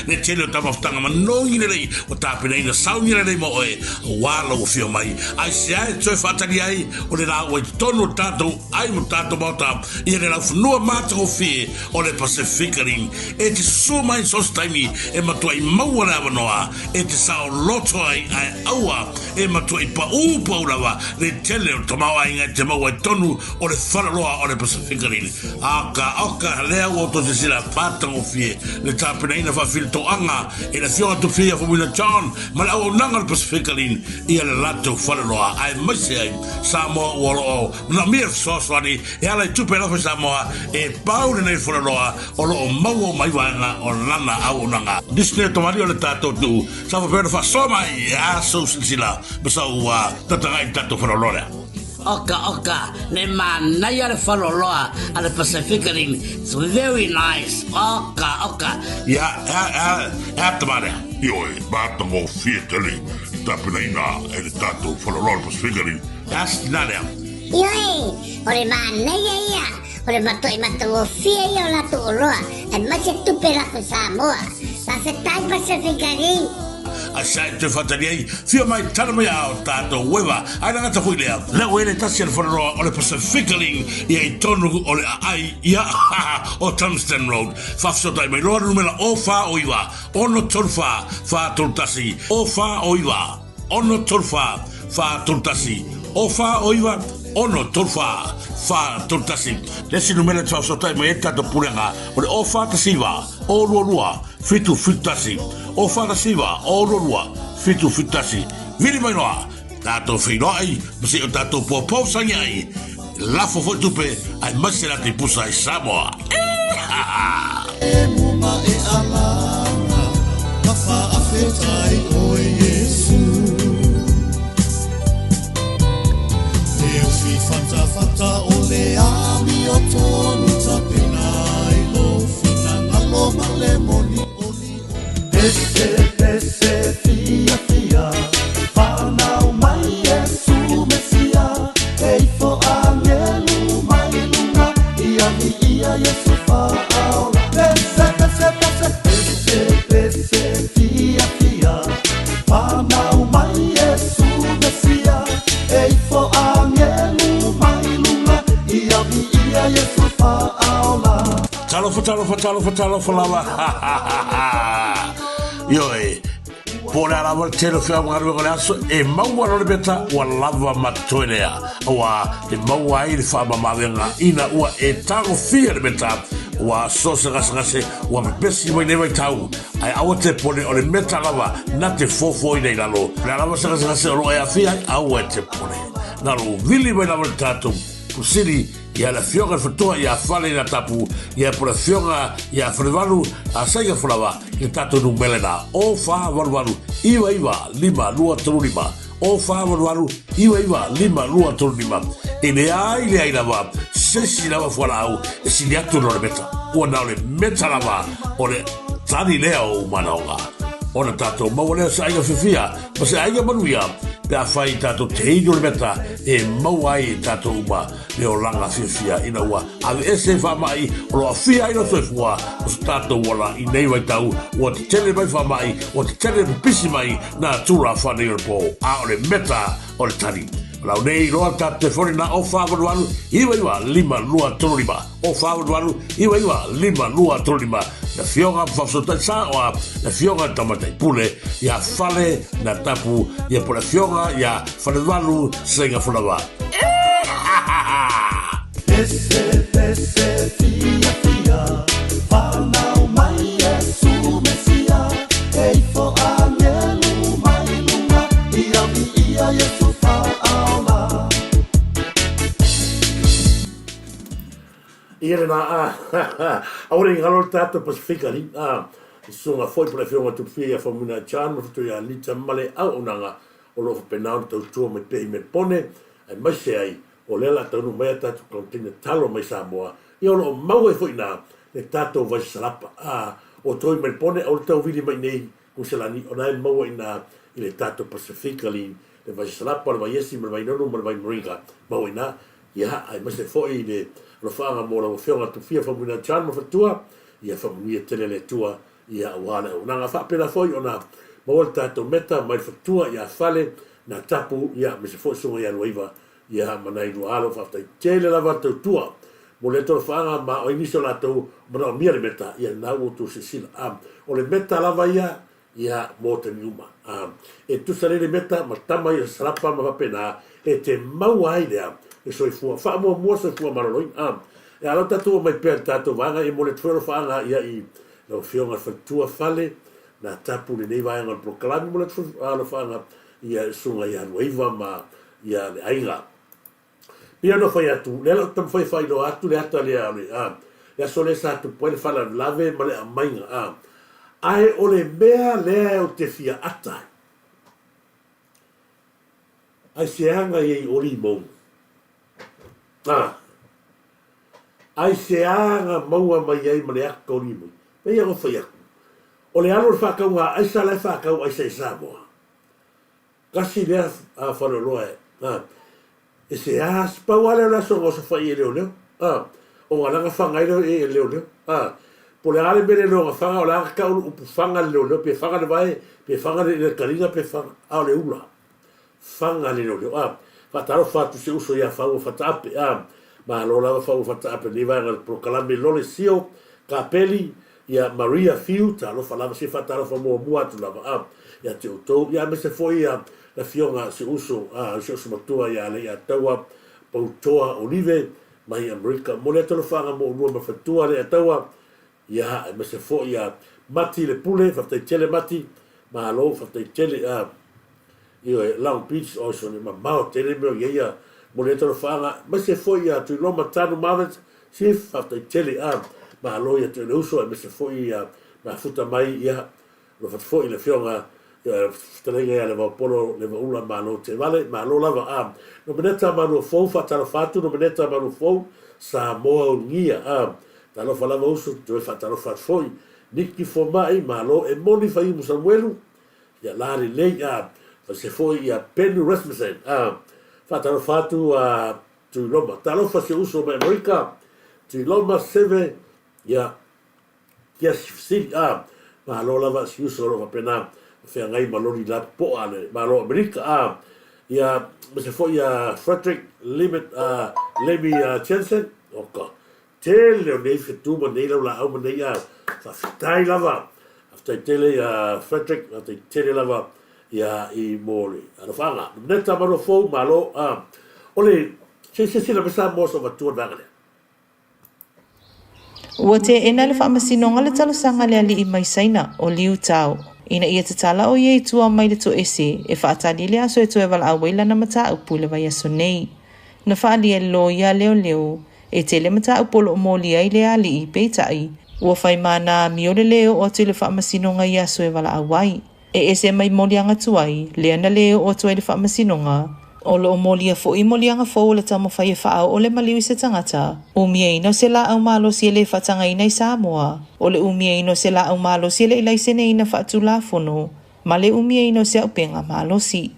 Le tele o tamaftanga manongi lei o tapina ina sauni lei mo oe wala o whio mai ai se ai tue whatari ai o le rao e tono tato ai mo tato bauta ia le rau mata o fie o le Pacificaling e te suma in sos taimi e matua i maua rawa noa e te sao loto ai aua e matua i pa upa urawa le tele o tamawa inga te maua i tonu o le whanaloa o le Pacificaling aka lea o to te sila pata o fie le tapina ina whawhiri to anga e la whionga tu fia fumina John ma le au nanga le Pacificaling ia le lato whanaloa ai maise ai Samoa ualo o na mea soswani e ala i tupe lafa Samoa e pau nei whanaloa o lo o mau mai wanga o lana au nanga. Disney tomari o le tato tu sa fa pera fa soma i a so sila basa ua tatangai tato whanaloa. Oka, ne manai ale whaloloa ale Pacific Ring. It's very nice. Oka. Ya tamare. Ioi, bata mo fietali, tapina ina e tato whaloloa Pacific. That's not him. Ioi, ore manai ia. Ore matoi matawo fia ia la tu oroa. And mache tupe la Samoa. La se tai Pacific Ring. A sai te whatariei, fia mai tana mai ao tātou wewa, ai rangata hui lea. Leo ele tasi al whanoroa o le Pacificaling i ei tonu o le ai ia o Tungsten Road. Whafsotai mai roa numela o wha o iwa, ono torfa wha turtasi, o wha o iwa, ono torfa wha turtasi, o wha o iwa, ono torfa wha turtasi. Lesi numela te whafsotai mai e tātou purenga, o le o wha tasiwa, o rua, fitu fitasi. O whana siwa, o rorua, fitu fitasi. Vili mai noa, tātou whinoai, masi o tātou pōpō sangi ai, lafo fo tupe, ai masera te pusa i Samoa. E muma e alanga, ka whaafetai o e Yesu. Te uwhi whata o le ami o tonu tapena i lo whina ngalo ma le moni. Pese, fia, whanau mai Yesu Mesia, eifo angelu mai lunga, ia Yesu whaola. Pese, fia, whanau mai Yesu Mesia, eifo angelu mai lunga, ia Yesu whaola. Talo falawa. Ioi, pole ala wale telo whia mgaru ngale aso, e maua rore beta wa lava matoenea. Wa e maua i le wha mamawenga ina ua e tango fia le beta, wa sosa ngase, wa besi mai newa i tau. Ai awa te pole o le meta lava, na te fofo i nei lalo. Le alawa ngase o roa e a fia, awa e te pole. Nalo, vili mai lava le tatum, pusiri, ia la fionga fatoa ia fale na tapu ia por fionga ia frevalu a saiga flava que tato no melena o fa valu iwa lima lua trulima o fa valu iwa lima lua trulima e le ai lava sesi lava fora au e siliato no meta o na le meta lava o le tani leo manaonga ona tato mawale saiga fifia mas aiga manuia pe a fai tato teino le meta e mawai tato uma le o langa fifia ina ua ave ese fa mai o lo afia ina soifua o tato wala i nei wai tau o te tele mai fa mai o te tele pisi mai na tura fa nei po a o le meta o le tani lau nei roa tate fori na o whawaruaru iwa lima lua tolima o whawaruaru iwa lima lua tolima na fionga whafsotai sa oa na fionga tamatai pule ia fale na tapu ia pole fionga ia wharewaru senga whanawa Pese, fia, whanau mai Yesu Mesia, eifo angelu mai lunga, ia Yesu whaola. Ia na aure ngalo tato Pacificali sunga foi por fionga tu fia famuna chan mo tu ya lita male au nanga o lo penau tu tu me pe me pone ai mai sei o lela tonu mai tatu kontina talo mai Samoa i o lo mau e foi na le tato vai salapa o toi me pone o tau vidi mai nei kuselani o nai mau ina i le tato Pacificali le vai salapa le vai esi me vai no me vai moringa mau ina ia ai mai se foi de lo fanga mo lo fionga tu fia famuna chan mo fatua ia famia tele le tua ia wala una nga fa pena foi ona volta to meta mai fatua ia fale na tapu ia me se foi so ia noiva ia manai no alo fa tele la va tua mo le to fanga ma o inicio la to bra mia le meta ia na o tu sila o le meta la va ia mo te numa e tu sale le meta ma tama ia srapa ma pena e te mau ai lea e soi fua fa mo se fua maroloi e ala tatu mai per tatu vanga e mo le tuelo fanga ia i no fionga fatua fale na tapu ni nei vai ngal proclami mo le tuelo fanga ia sunga ia noiva ma ia le ainga Pia no fai atu, le lo tam fai no atu le ata le ale le so le sa tu poi fala lave ma le mainga ai o le mea le o te fia ata ai se anga i o limon ai se anga maua mai ai ma le aka o limon pe ia o fai aku o le alo le whakau ngā ai sa le whakau ai se Samoa kasi lea whanoroa e se pau ale la so so fai e leo o ngā langa whangai leo e leo po le ale mele leo ngā whanga o la ka upu whanga leo pe whanga le vai pe whanga le karinga pe whanga au le ula whanga le leo whataro whatu se uso ia whau whatape ma lo lava whau whatape ni vai ngal prokalame lole sio ka peli ia Maria Fiu ta lo whalava se whataro wha mua tu lava ia te utou ia me se foi la fionga se uso se uso matua ia le ia taua pautoa olive mai Amerika mo le tolo whanga mo rua mawhatua le taua ia me se foi ia mati le pule whaftai tele mati ma alo whaftai tele io Long Beach o so ni ma mao tele meo ia mo le tolo whanga me se foi ia tu loma tanu mavet si whaftai tele ma alo ia te le uso me se foi ia ma futa mai ia lo foi le fionga Talenga ya le polo le ula malo te vale malo lava no meneta malo fo fatalo fatu no meneta malo fo Samoa ngia ta lo falava uso tu fatalo fat foi niki fo mai malo e moni fai mu Samuelu ya la le ya se foi ya Penny Rasmussen fatalo fatu tu Roma ta lo fa se uso me America tu Roma seve ya si malo lava si uso lo pena fea ngai malori la po ale malo Amerika ia se foi ia Frederick Limit Lemi Jensen oka tele nei fitu ma nei la au nei fa fitai lava after tele Frederick after tele lava ia I mori ana fanga neta malo fo malo ole se la pesa mo so va tu dagale Ua te ena le whaamasino ngale talo sanga le ali I mai saina o liu tau. Ina ia te tala o iei tua mai le to ese e whaatali le aso e to e wala awela na mata upu le vai aso nei. Na whaali e lo ia leo leo e te le mata upolo o moli ai le ali I peitai. Ua whai mana miole leo o te le whaamasino ngai aso e wala awai. E ese mai moli anga tuai le ana leo o to e le whaamasino nga. O lo o moli a fo I moli anga fo le tamo whai e whaao o le maliu se tangata. Umie ino se la au malo si le whatanga ina I Samoa. O le umie ino se la au malo si le ilai sene ina whaatu la fono. Ma le umie ino se au penga malo si.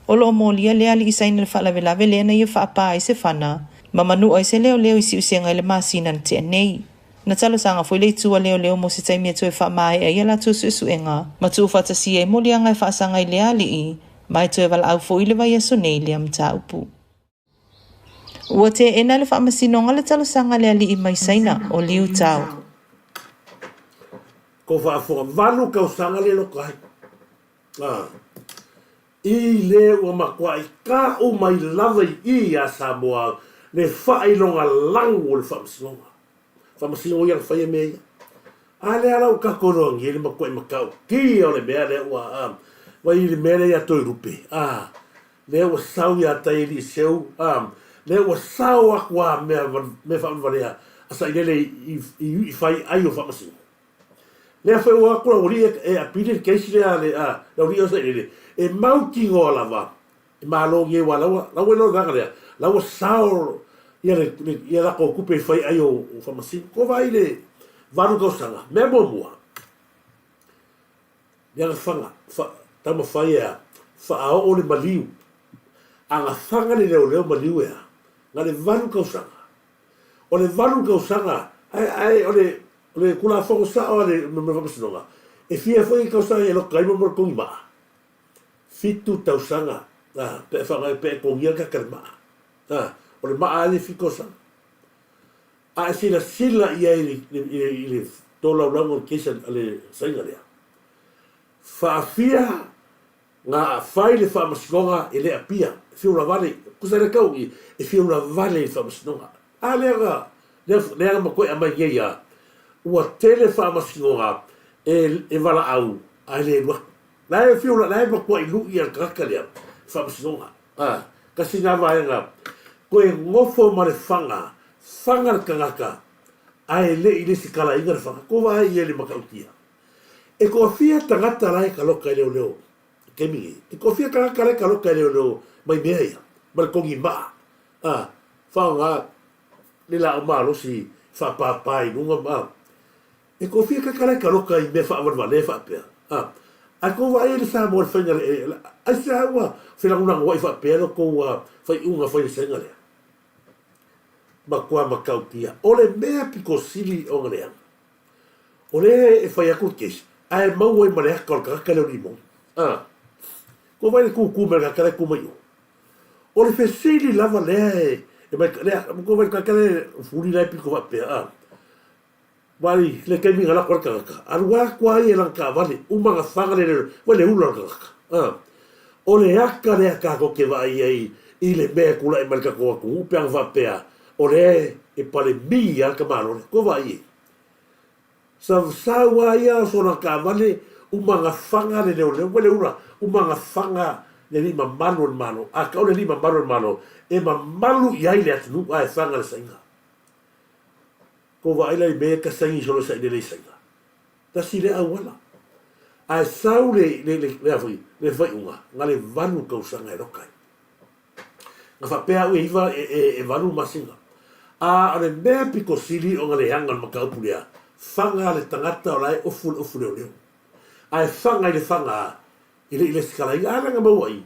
O lo o moli a le ali isa ina le whalavelave le ana I whaapa ai se whana. Ma manu ai se leo leo isi usenga le masina na te nei. Na talo sanga foi le tua leo leo mo se taimia tu e whaamae ai ala tu suenga. Ma tu whatasi e moli anga e whaasanga I le ali I. Mai tu e wala au fo I le vai aso nei le amta upu. Ua te ena le whaamasinonga le talo sanga le ali I mai saina o liu tau. Ko whaafonga vanu kau sanga le loka hai. I le ua makua I ka o mai lava I a Samoa le whailonga langu o le whaamasinonga. Whaamasinonga ia whaia mea ia. A le ala o kakorongi e le makua I makau. Ki o le mea le ua wai le mea le ia toi rupe. Le ua sau ia tai li seu. Le ua sau akua me whaamvarea. Asa I lele I whai ai o whaamasinonga. Le a whai ua kura uri e apile keisi le a le la uri o sa lele. E mauki ngoa lava. E maalongi e wa laua. Laua e lo ganga lea. Laua sao ia lako kupe whai ai o whaamasinonga. Ko vai le varu kausanga. Mea mua. Ia whanga. Tama whai ea. Whaao o le maliu. Anga whanga le leo maliu ea. Nga le varu kausanga. O le varu kausanga. Ai o le kula whango sa o le whaamasinonga. E fia whai kausanga e lo kaima mora kongi maa. Fitu tausanga. Pe whanga e pe kongia kakare maa. O le maa ale fi kausanga. A sila ia I le tola urango keisa ale sainga lea. Whaafia ngā whai le whaamasinonga e lea pia. Whiura vale. Kusa le kau I e whiura vale le whaamasinonga. A lea ngā. Lea ma koe amai ngei a. Ua tele whaamasinonga e wala au. A le lua. Lai whiura, lai ma koe I lu I al kaka lea. Whaamasinonga. Kasi ngā vaenga. ko e ngofo ma le fanga le kangaka ai le i le sikala inga le fanga ko vai i le makautia e ko fia tangata lai ka loka leo leo kemi e ko fia tangata lai ka loka leo leo mai mea ia ma le kongi maa whanga le la o malo si whapapai nunga maa e ko fia kakare ka loka i me whaawalwale whaapea a ko vai le sa mo le whainga le a sa ua whilangunanga wai whaapea no ko whai unga whai le senga lea ma kua makautia o le mea piko sili o ngaleanga o le e whai aku kesi ai mau ai mare haka o kakaka leo limo ko vai le kuku me kakare kumai o le fesili lava lea e mai lea ko vai kakare furi lai piko whaapea wali le kemi ngala kwa kakaka arua kwa i elanka vale umanga whanga le wale ula kakaka o le aka le aka ko ke vai ai i le mea kula e malika kua ku upeang whaapea o le e pale mi alka malo ko vai sa sawa ia so na ka vale umanga whanga le leo wale ula umanga whanga le lima malo a ka o le lima malo e ma malu iai le atu ai whanga le sainga ko va ila me ka sangi solo sa ile sainga ta si le awala ai sau le afi le vai unga ngale vanu ka usanga rokai na fa pea u iva e vanu masinga ale me piko sili o ngale hanga maka upulia fanga le tangata o lai ofu leo ai fanga ile skala ia nga mawai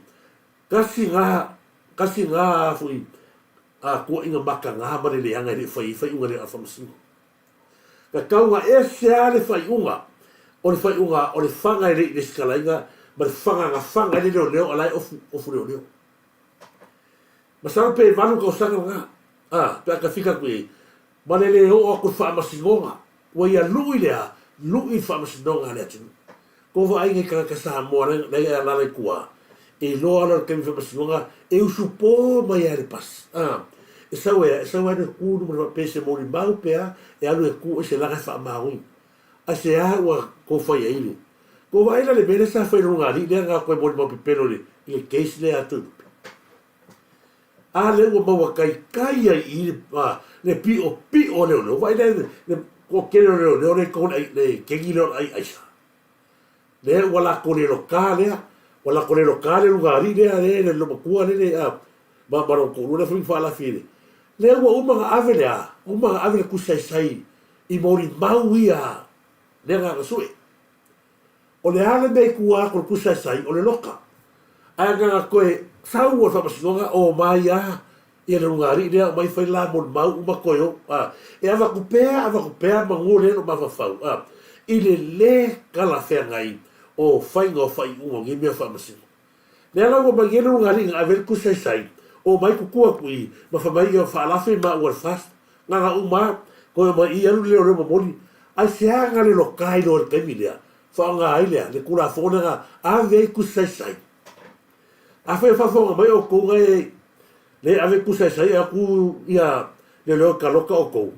kasi nga fui ko inga maka nga mare le hanga le fai unga le afamsingo ka kaunga e sea le fai unga o le fanga le skala inga ma fanga le leo alai ofu leo masara pe vanu ka usanga nga pe ka fika kui ma le o ko fa masingonga wa ia lui fa masingonga le atu ko va ai ka sa mo le la kua e lo ala ke mi fa masingonga e usupo mai ale pas e sawe de ku no pese mo ri mau pe e alu e ku se la fa maui a se a wa ko fa ia ile ko va ila le bele sa fa runga li le nga ko mo pipelo le case le atu ale o mo kai ai le pi o le vai le ko ke le ko le ke gilo ai le wala ko le lokale lugari le lo ku le ba ko lu fi fa la fine le o uma ave ku sai i mori mauia le nga sui o le ale be ku sai o le loka aga ko sau o fa pasinga o mai ia le lugari le mai fai la mo mau uma koyo e ava kupea mangole no ma fa ile le kala fengai o fai ungo ngi me fa masin le ala go bagelo lugari a ver ku sai o mai ku kui ma fa mai o fa la fe ma o fast nga uma ko ma ia le mo moni ai se anga le lokai do te milia fa nga ile le kula fona a ve ku sai a fe fa fonga mai o ko le ave ku sai aku ia le lo ka loka o ko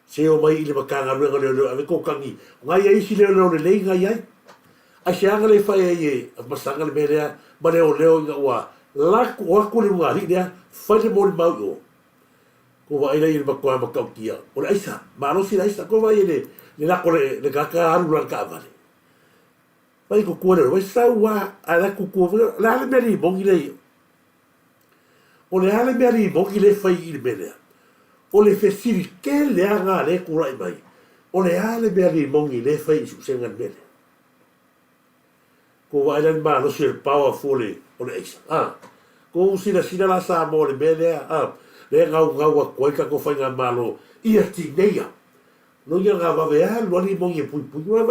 se o mai ile makanga le ave ko kangi ngai ai si le ngai ai a se anga le fa e masanga le merea ma le nga wa la ku le ngari dia fa le mo mau yo ko va ile ba ko ma kautia o le aisa ma no si aisa ko va ile la ko le ka aru la ka vale vai ko le vai sa wa ala ku la le meri mo ile o le ale meri mo ile fa ile merea o le fesiri ke le anga le ku rai mai o le ale meri mo ile fa su senga mele ko va ile ma no si powerful o le aisa ko sina la sa mo le mele le ngau ko ka ko fa nga malo ia tineia no ia nga va vea lo li mo ye pui va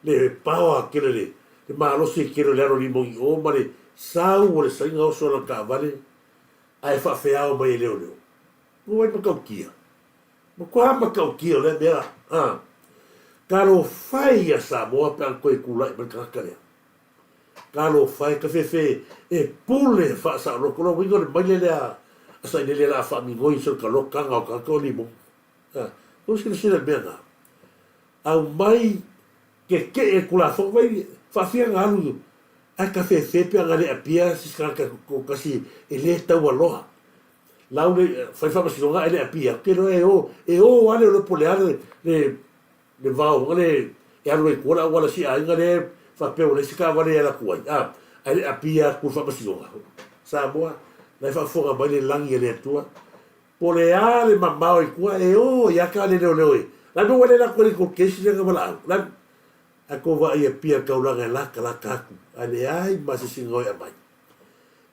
le power ke le malo si ke le lo li mo o mare sau o le sainga o so la ka vale ai fa fea o mai leo no vai pa kia mo ko ma kia le mea karo fai a Samoa pe ko kula i ka kare kalo fai ka fe e pule fa sa lo ko wingo le mai le sa le la fa mi ngoi so ka lo ka nga ka ko ni mo ko si le bena au mai ke e kula fo vai fa fia nga lu a ka fe pe nga le apia si ka ko kasi e le ta wa lo lau le fai fa masinonga ele apia ke no e o ale lo pole ale le VAO le e alo e kora wala si ainga le fa pe o le sika wale ala kuai ele apia ku fa masinonga Samoa le fa fonga mai le langi ele tua pole ale mamao i kua e o ya ka le leo e la no wale la kore ko kesi le ngala la ako va ia pia kaulanga la kala kaku ale ai masisingo e mai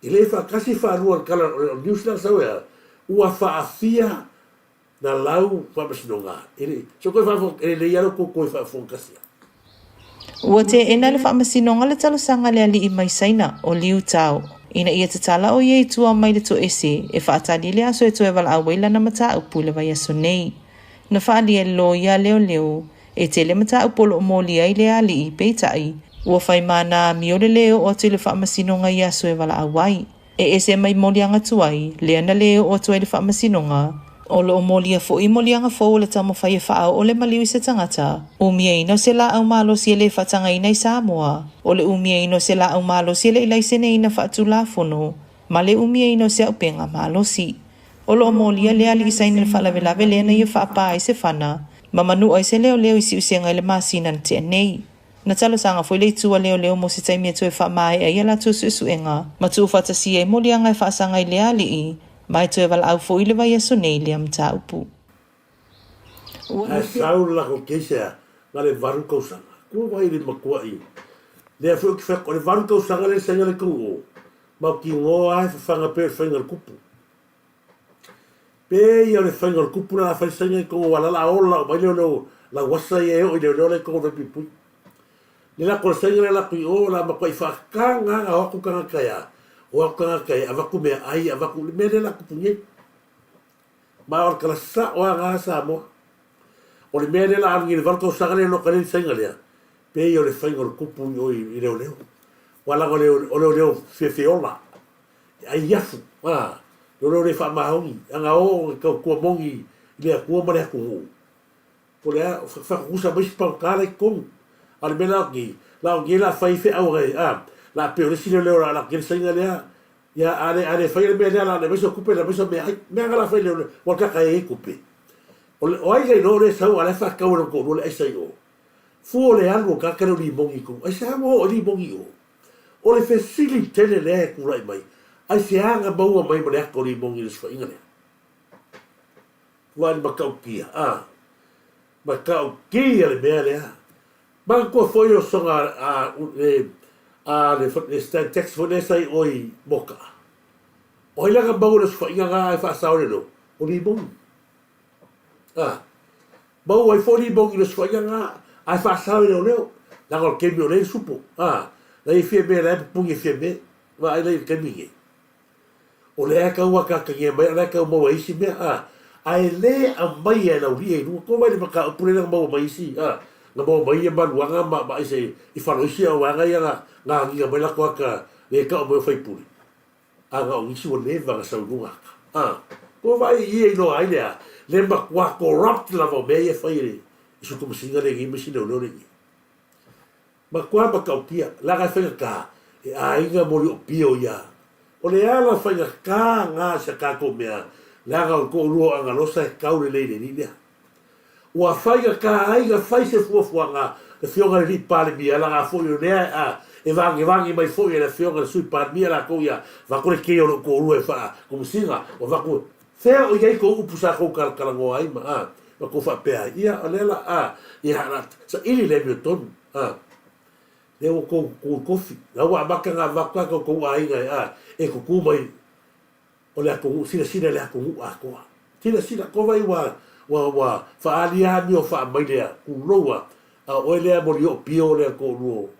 ile fa kasi fa ruan kala New Zealand sa wea ua fa afia na lau fa masinonga ile so ko fa ele ia ko fa fon kasi Ua te ena le whamasinonga le talo sanga le ali I mai saina o liu tau. Ina ia te tala o iei tua mai le to ese e whaatani le aso e to e wala awela na mata upu le vai aso nei. Na whaali e lo ia leo e te le mata upolo o moli ai le ali I peitai. Ua whai mana mi o le leo o te le whamasinonga I aso e wala awai. E ese mai moli anga tuai le ana leo o to e le whamasinonga. O lo molia fo I molianga fo le tamo fai e whao o le maliu se tangata. Umia ino se la au malo si le whatanga ina I Samoa. O le umia ino se la au malo si le ilai sene ina whatu la fono. Ma le umia ino se au penga malo si. O lo molia le ali isa ina le whalawelawe le na I whaapa ai se whana. Ma manu ai se leo isi usenga le masina na te nei. Na talo sanga foi le tua leo mo se taimia tu e whaamae ai ala tu suenga. Ma tu whatasi e molianga e whaasanga I le ali I. Mai tu e wala au fo I le vai aso nei le amta upu. a sau la ko kesia la le varu ko sanga ko vai le makua I le fo ki fa ko le varu ko sanga le sanga le ko ma ki ngo ai fa fanga pe fanga kupu pe ia le fanga kupu na fa sanga ko wala la ola mai le la wasa e o le ko le pipu le la ko sanga la ki o la ma ko fa kanga o ku kanga kaya o kanga kaya avaku me ai avaku me le la kupunye ma or kala sa o nga sa mo o le mea la angi le valko sanga le no kale senga le pe yo le fanga o kupu yo I le leo wala o le fe ola ai yafu le fa mahongi anga o ko mongi le ko mo le ko po le fa usa bis pa kala ko al mena ki la la fa fe au la pe le sile le la ke senga le ya ale fa le mea la le beso kupe la beso me la fa le o ka kai kupe o ai le no le sau ala fa ka o ko le sai o fu le algo ka ka li mongi ko ai sa mo li mongi o le facility le ku rai mai ai se anga baua mai mo le ko li mongi le fa ingale wan ba ka kia ba ka kia le mea le ba ko foi o songa le text for le sai oi boka oi la ka baua le fa inga fa sa o le no o li mongi bau ai fori bau ile soia nga ai fa sa le la ko ke mi le supo la I fie be la pungi fie be va ai le ke mi o le ka wa ka ke mai la ka mo isi me ai le a mai e la uri no ko mai ka pure le mo mai isi na mo mai e ba luanga ma ise I fa lo isi o nga ya nga ngi mai la ko ka le ka mo fai puri nga o isi o le va sa lunga ko vai I no ai le ma kwa corrupt la vo me e fai isu como singa le gimi si le ma kwa ba ka pia la ga fa ka e ai nga mo pio ya o le ala fa ka nga sa ka ko mea la ga ko ro nga lo sa ka le ni ya o fa ka ai ga fa se fu nga le fio ga li pa le bia la ga fo yo ne e va mai fo le fio ga su pa bia la ko ya va ko le ke yo ko ro e fa como singa o va ko Fea o iei ko upu sa kou kalango ai ma ko fa pea ia alela ia harat sa ili le mi tonu le o ko kofi la wa maka nga vaka ko ai nga e ko ku mai o le ko sina le ko ko sina ko vai wa fa alia mi o fa mai le ku roa o le mo yo pio le ko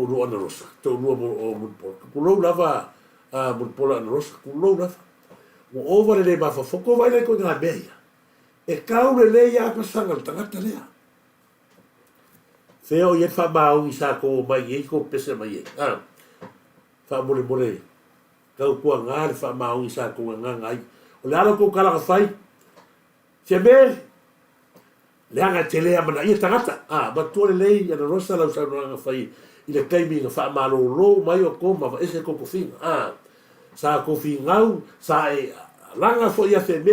ro ana rosa to ro mo ku ro lava mo pola ana rosa ku ro lava o over le ma fa foko vai le ko nga beia e kaule le ya pa sanga tangata le feo ye fa ba o isa ko mai ye ko pese mai fa mole ka ko nga fa ma o isa ko nga ngai o le ala ko kala fai se be le anga tele ama ye tangata ba to le ya no rosa la usa no nga fai ile kai mi fa ma lo mai o ko ma ese ko fin sa ko fin ngau sa langa fo ia se me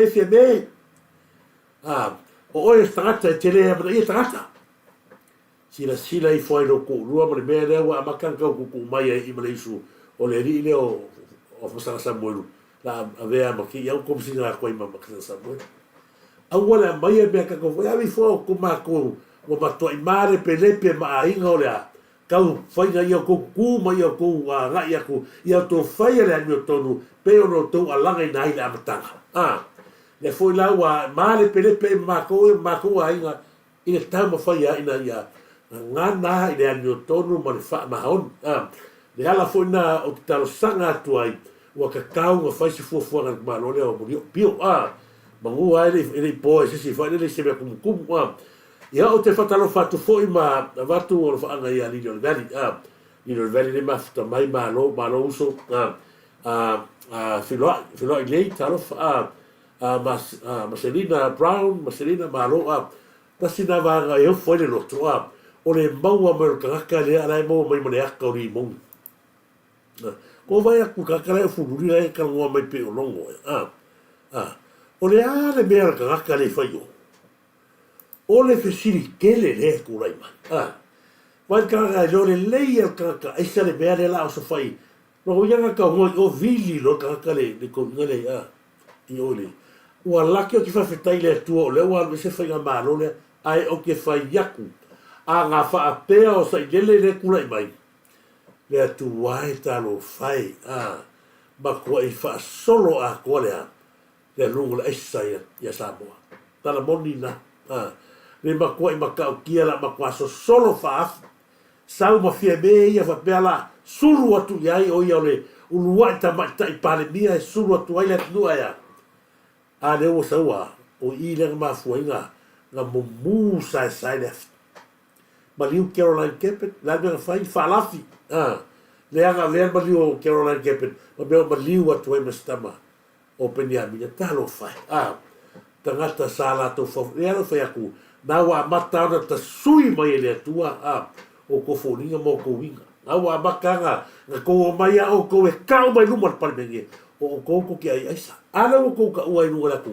o oe tangata e tele e mana ia tangata sila i foi no ko rua ma me le wa makanga ko mai i ma isu o le ri le o fosanga Samuel la avea ma ki au kom singa ko i ma makanga Samuel au wala mai e be ka ko ya vi fo ko ma ko o ma to i mare pe ma inga o le kau fai na ia ko ku mai ia ko nga ia ko ia to fai le anu tonu pe ono to alanga i nai la matanga le foi la wa mare pe ma ko ainga i le tama fai ina ia ngana i le anu tonu ma le fa ma on le ala foi na o talo sanga tuai wa ka kau nga fai si fu nga ma lo le o pio mangu ai le po si fai le se be kum ia o te whatalo whatu fo i ma watu o whaanga i a Little Valley. Little Valley le mafta mai malo uso. Whiloi lei talo Marcelina Brown, Marcelina malo. Tasina wanga e o fo le loto. O le maua mai o kakaka le alai maua mai mane aka o ri mongi. Ko vai aku kakaka le fururi ai ka ngua mai pe o longo. O le ale mea kakaka le whai o. O le fesiri kele le kurai mai. Wai kanga jo le leia kanga aisa le mea le la o sa fai. Roho yanga ka ngoi o vili lo kanga le ko ngale i ole. Ua laki o ki whawhetai le atua o le ua alwe se whainga malo le ai o ke whai yaku. A ngā whaapea o sa i lele le kurai mai. Le atu wae talo whai. Ma kua i wha solo a kua le a. Le lungu le aisa ia Samoa. Tala moni na. Le makua i makau kia la makua so solo whaafu. Sau ma fia me ia whapea la suru atu iai o ia le ulua i ta i pale mia e suru atu ai le nua ia. A le o saua o i le mafua inga nga mumu sai left. Ma liu Caroline Kepet, la mea whai whaalafi. Le anga lea ma liu Caroline Kepet, ma mea ma liu atu ai mastama o penia minha talo whai. Tangata sa la tau whau, le alo whai aku, na wa mata ona ta sui mai le atua o ko foninga mo ko winga na wa makanga na ko mai o ko e kau mai lumar palmenge o ko ki ai aisa ala o ko ka uai lura ko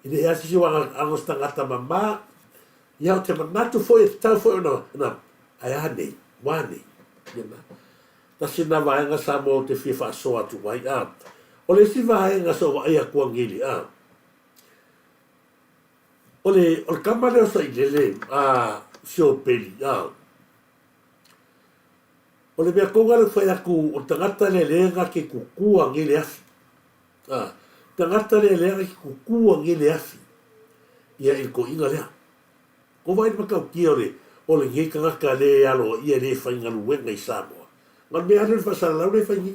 ide ya si wa angostanga mama ya te manatu foi ta foi na ai ane wani na ta sina va nga sa mo te fifa so atu mai o le si va nga so wa ia ko ngili Ole kamare o sa ilele sio peli ole mea konga le whai aku o tangata le lenga ke kukua ngele afi tangata le lenga ke kukua ngele afi ia il ko inga lea ko vai makau kia ole nge kangaka le alo ia le whai ngalu wenga i Samoa ngan mea anu whasara lau le whai ngi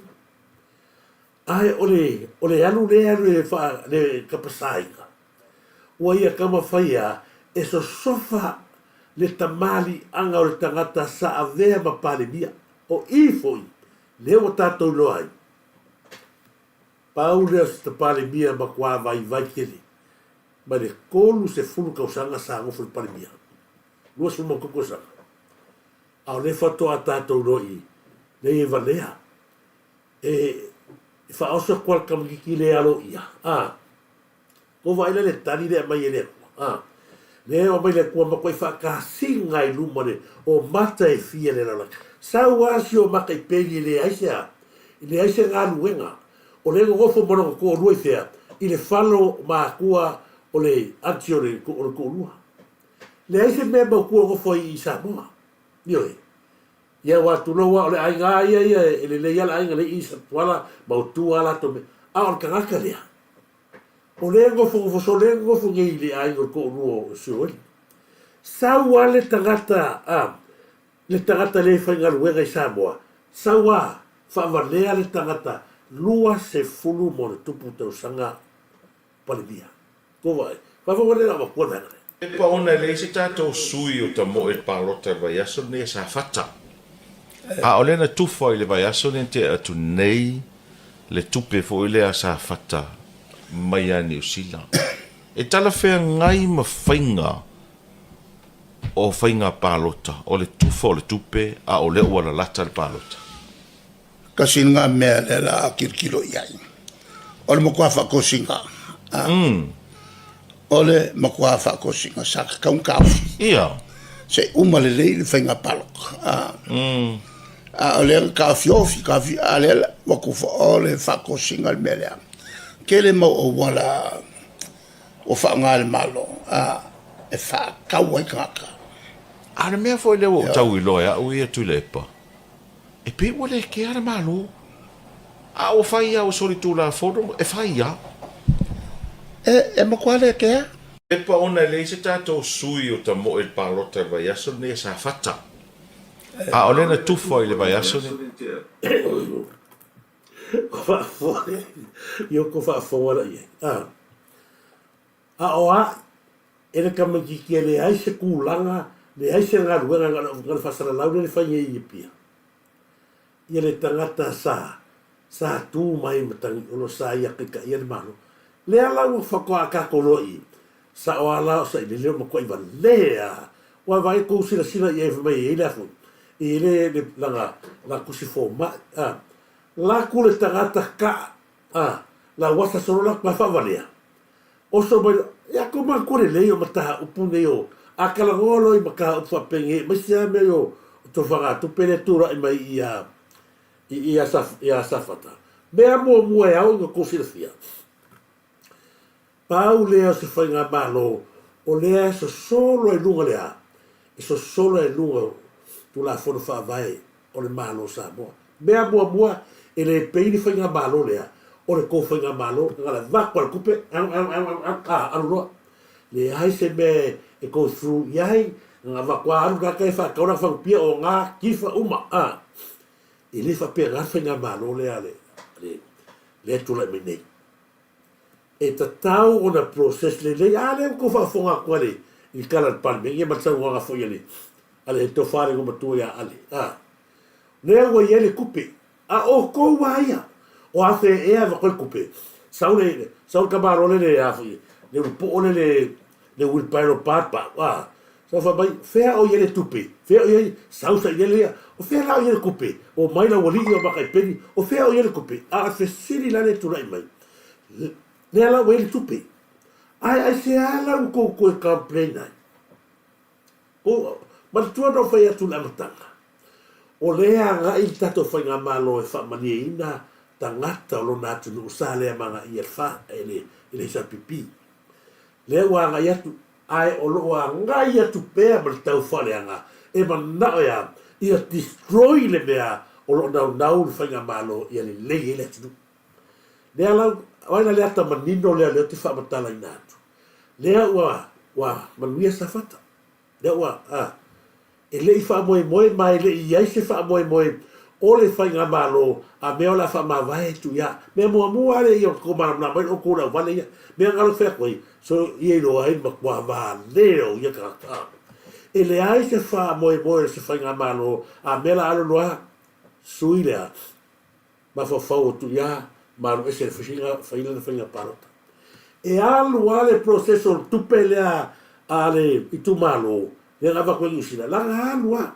ai ole anu le kapasainga ua ia kama whaia e so sofa le tamali anga o le tangata sa avea ma pale mia o i foi le o tātou loai pau lea sa pale mia ma kua vai kele ma le kolu se fulu kausanga sa ngofu le pale mia lua su mo kokosanga au le fatoa tātou loi le e valea e whaosa kual kamikiki le alo ia ko vai le tani le mai le le o mai le kua ma koi whakasinga i lumane o mata e fia le la sau asi o maka i pegi le aise ngā luenga o le ngofo mono ko rui fea i le whalo ma kua o le anti o le ko lua le aise mea ma kua ngofo i Samoa nio ia watu loa o le ainga ia le iala ainga le isa tuala ma o tuala to me o kangaka lea o lengo fo lengo fo ngi le ai ko ruo so sau ale tangata le whainga luenga i Samoa saua whavalea le tangata lua se fulu mo le tupu tau sanga palimia ko vai whavalea ma kua nangare e PONA le se tātou sui o ta mo e palota vai aso ne sa fata o le na tufo i le vai aso ne te atu nei le tupe fo i le a sa fata mai a New Zealand. E tala whea ngai ma whainga o whainga pālota, o le tufa o le tupe, a o le ua la lata le pālota. Kasi ngā mea le la kirkilo iai. o le makua whakosinga. O le makua whakosinga sa kaungkau. Ia. Se umalelei le whainga palok. O le ka fiofi, a le wakufa o le whakosinga le melea. Ke le mau o wala o whaanga le malo. E whakau ai kaka. Ana mea foi le o tau I loa o ia tu lepa. E pe wale ke ana malo. A o fai o sori tu la foto e fai ia. E makua le kea? E pa ona le se tatou sui o ta mo e palota vai aso ne sa fata. A o lena tufo I le vai aso ne. Io ko fa fora ia. A oa ele kamaki ke le ai se kulanga le ai se ngaruanga ngana fasara lau le fai I pia. Ia le tangata sa tu mai matangi ono sa ia ke ka ia le malo. Le ala o whakoa kakoroi. Sa o ala sa I le leo makoi wa lea. Wa vai ko sila I e mai I le afu. I le langa la kusi fo ma. La kule tangata ka. La wasa soro la kwa whavalea. O so mai, ia ko ma kore leo mataha upune o. A kala ngolo I maka upapenge. Masia me o to whanga tu pere tura I mai ia safata. Mea mua e au ko sila fia. Pau lea se whainga malo, o lea so solo e lunga lea, e so solo e lunga tu la fono whaavai o le malo Samoa. Mea mua, e le peini whainga malo lea, o le ko whainga malo, ngala vako al kupe, anu roa. Le ai se me e go through iai, ngā vako anu kaka e whakaura whangpia o ngā kifa uma. E le whapea ngā whainga malo lea le tula me nei. E ta tau o na proses le ko whafonga kua le I kala palme, ia matau wanga fo ia le. Ale e to whare ko matua ia ale. Lea ua ia le kupe. O kou waia. O afe ea wakoi kupe. Sau ka marole le afi. Le upo ole le wilpairo papa. Sau whabai, whea o ia le tupe. Whea o ia sau sa ia le. O whea la o ia le kupe. O maila wali o makai peni. O whea o ia le kupe. A fe siri lane turai mai. Lea la wele tupe. Ai se ala ko e complain ai. O matua no fai atu la matanga. O lea nga I tato fai ngā malo e whamaniaina tangata o lo natu no sa lea manga I e wha ele sa pipi. Lea wa nga yatu ai o lo wa nga yatu pēa ma tau whale anga. E manao ya I a destroy le mea o lo nau fai ngā malo I a le lei ele atu. Lea lau Waina lea ta manino lea te whaamatala I nātu. Lea ua manuia sa whata. Lea ua, e lei whaamoe mai le I ai se whaamoe o le whainga malo a mea o la whaamawai tu ia. Mea mua le I o komara mna mai o kōra wale ia. Mea ngaro whea koe, so I e roa I makua wā leo ia kaka. E le ai se whaamoe se whainga malo a mea la alo noa sui lea. Ma whawhau tu ia. Maru ese fishinga faila na fainga parota. E alu ale proceso tupe lea ale itu malo. Le ngava ko ngusina. La alu a.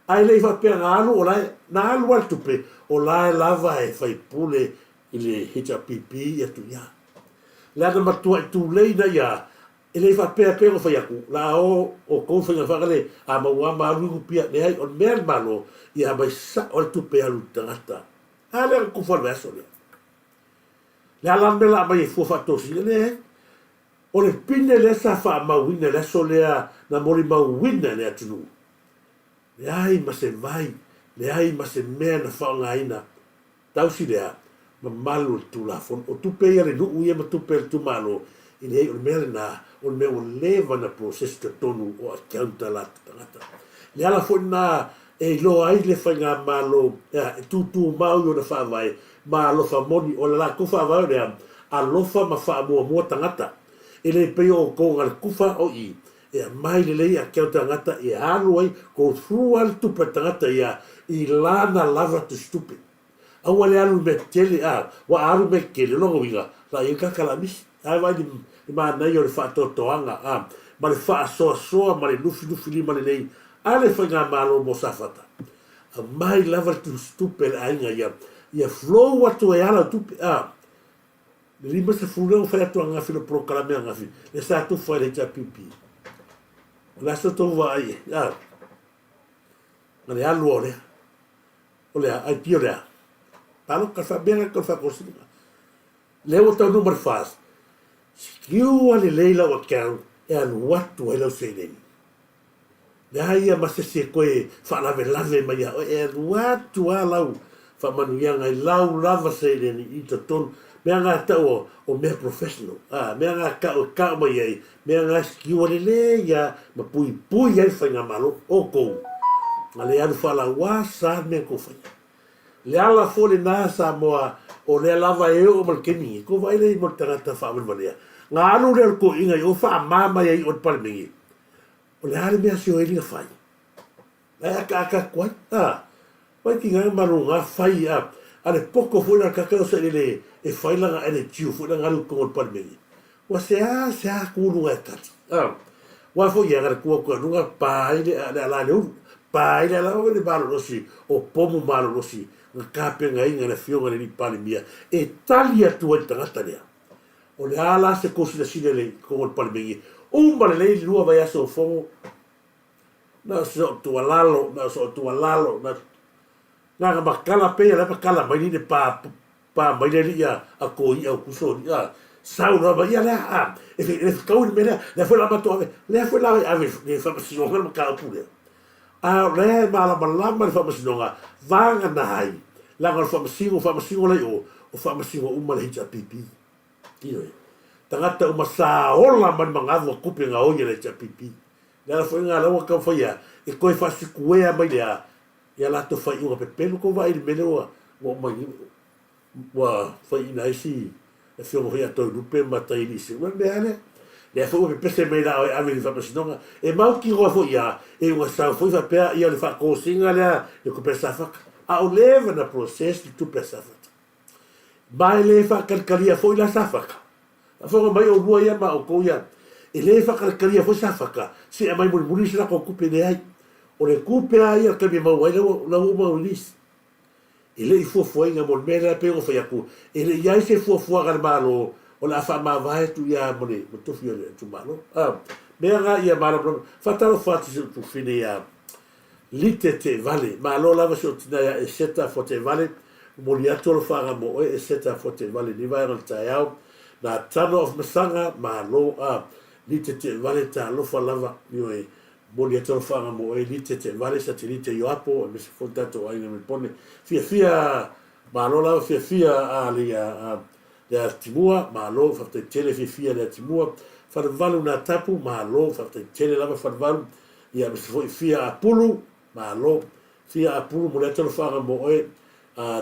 Ai le fa pe alu o lai na alu al tupe o lai lava e fai pule ile hita pipi ya tu ya. La na matua tu le na ya. Ele fa pe o fai aku. La o ko fainga fa le a maua maru pia le ai on mer malo ya mai sa o tupe alu tangata. Ale ku for verso le. Le alambe la mai fu fatto si le o le pinne le sa fa mauina le so le na mori mauina le atu le ai ma se vai le ai ma se me na fa ngaina tau si le ma malu tu la fon o tu pe le lu ia ma tu pe tu malo ile o me na o me o leva na process te tonu o account la tata le ala fo na e lo ai le fa nga malo tu mau yo na fa vai ma lo fa moni o la kufa va le a lo fa ma fa mo tangata ele pe o ko ngal kufa o I e mai le a ke tangata e alu ai ko through tu tangata ia I lana lava tu stupid a wale alu me tele wa alu me ke le lo winga la I ka kala mis ai vai ma na yo le fa to toanga ma le fa so ma le lufi li ma le nei ale fa nga malo mo safata a mai lava tu stupid ai nga ia flow watu e ala tupe Le lima se fuleu fai atu angafi le proklame angafi. Le sa tu fai le pipi. La so to vai. Ya. Le alu ole. Ole ai pio le. Palo ka fa bena ka fa cosina. Le o tau numero fast. Kiu ale leila o kau e anu watu e lau seireni. Le haia ma se koe whanave lave mai a e anu watu a lau whamanuianga i lau lava seireni i ta tonu. Mea ngā tau o mea professional. Mea ngā ka mai ai. Mea ngā kiu ale le ia ma pui pui ai whainga malo o kou. Ma le anu whala wā sa mea kou whainga. Le ala fole nā Samoa o le lava e o malkeni. Ko vai le i mo tangata whamanwanea. Ngā anu leo ko inga i o wha mama i o palmengi. O le hale mea si o elinga whai. Lai aka kwai. Wai ki ngā maru ngā whai a. Ale poko fuina kakao sa ele e whailanga ene tiu fuina ngaru kongo palmengi. Wa se a kuru ngā kati. Wa fo i angara kua nunga pāile ale ala le uru. Pāile ala o le malo rosi o pomu malo rosi. Ngā kāpenga inga na fionga le ni pāle mia. E tali atu ai tangata lea. O le ala se kosi na sine le kongo palmengi. Umba le lei lua vai aso fongo. Na so tua lalo, na nga makala pe la makala mai ni pa mai le ia a ko ia kuso ia sauna mai ia e kau ni mena le foi la mato le foi la ave ne fa si no ma ka pure le mala fa si no vanga nai la nga fa si le o fa si uma le hita pipi io tangata uma sa ola man mangavo kupe nga o le hita pipi la foi nga la ka foi ia e ko fa si kuea mai le ia la to fai unha pepelu ko vai mele o mai wa fai na isi e fio mo ia to lupe mata ini se wa bene le fo pe pese me la a vi fa pasino e mau ki ro fo ia e o sa fo fa pe ia le fa ko singa le ko pesa fa a o leva na processo de tu pesa fa mai le fa calcalia fo la sa fa a fo mai o lua ia ma o ko ia e le fa calcalia fo sa fa se mai mo muri se la ko kupe de ai o le kupe ai a kami mau ai la uma ulis. E le i fuafuainga mo mele pe o whaiaku. E le iai se fuafuanga le malo o la wha ma vai tu ia mone, mo tofi o le tu malo. Mea ngā ia mara blom, whataro whati se tu whine ia lite te vale. Malo lava se o tina ia e seta fo te vale, mo li atolo whanga mo e seta fo te vale. Ni vai ral tai au, na tano of masanga, malo lite te vale ta lofa lava, nio e moli e tolo whanga mo e lite te vale sa te lite i apo, e me se fontato aina me pone. Fia, malola, fia a le timua, malo, whafte tele fia le timua, whanavalu na tapu, malo, whafte tele lava whanavalu, ia me se foi fia a pulu, malo, fia a pulu, moli e tolo whanga mo e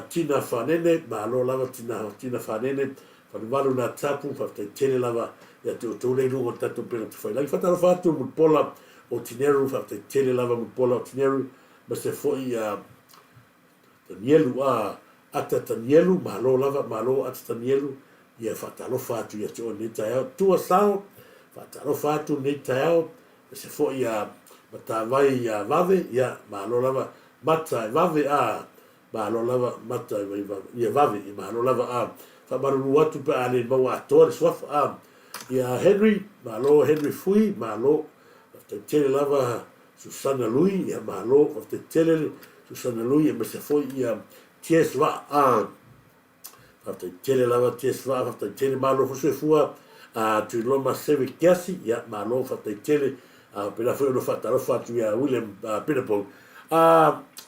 tina whanene, malo lava tina whanene, whanavalu na tapu, whafte tele lava, ia te o tōlei lungo tatu pena tu whai. Lagi whataro whatu mo pola, o tineru fa te tele lava mo pola o tineru ma se foi tanielu ata tanielu malo lava malo ata tanielu ia fatalo fatu ia to ne tae tua sao fatalo fatu ne tae ma se foi mata vai vave ia malo lava mata vave malo lava mata vai ia vave malo lava fa maru atu pa ale mo atore swaf ia Henry malo Henry fui malo te tele lava Susana Lui ia malo te tele Susana Lui e me se foi ia tieswa te tele lava tieswa te tele malo fo fua tu loma seve kiasi ia malo te tele pela foi no fatalo fatu ia William Pinapong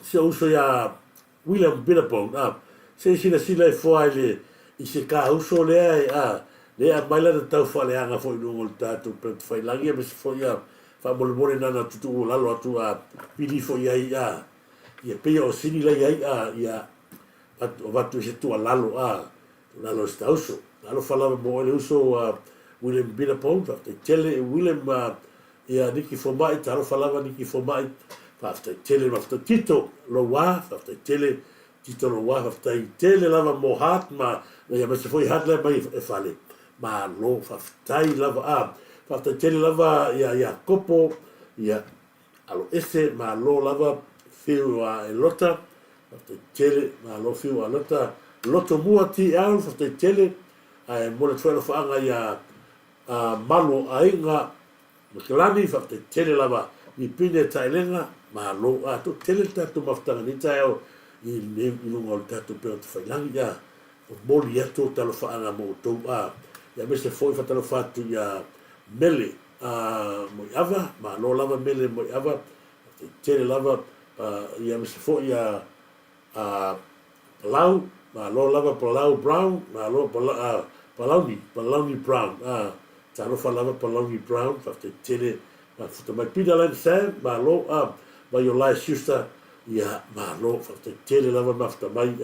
se uso ia William Pinapong se sila e foi le i se ka uso le le mai la tau fale anga foi no tatu pe foi langia me se foi ia fa molmole nana tutu lalo atu pili fo ia pe o sini la ia o vatu se tu lalo lalo stauso lalo fala mo le uso William Binapong te tele William ia niki fo mai talo falava niki fo mai fa te tele ma tito lo wa fa te tele tito lo wa fa te tele lava mo hat ma ia me se foi hat le mai e fale ma lo fa tai lava Fata tele lava ia kopo ia alo ese ma lo lava fiu e lota fata tele ma lo fiu a lota loto mua ti au fata tele ai mo le tfelo faanga ia malo ainga Makalani fa te tele lava ni pine tailenga ma lo a to tele tatu maftanga ni tayo I ne I lunga o tatu pe o te whailangi ya o moli ato talo whaanga mo tau a ya me se foi fatalo fatu ya mele mo ava ma lo lava mele mo ava te tele lava ya me se foi ya palau ma lo lava palau brown ma lo palauni brown talo falava palauni brown fa te tele ma futa mai pina lan sa ma lo ma yo lai siusta ya ma lo fa te tele lava ma futa mai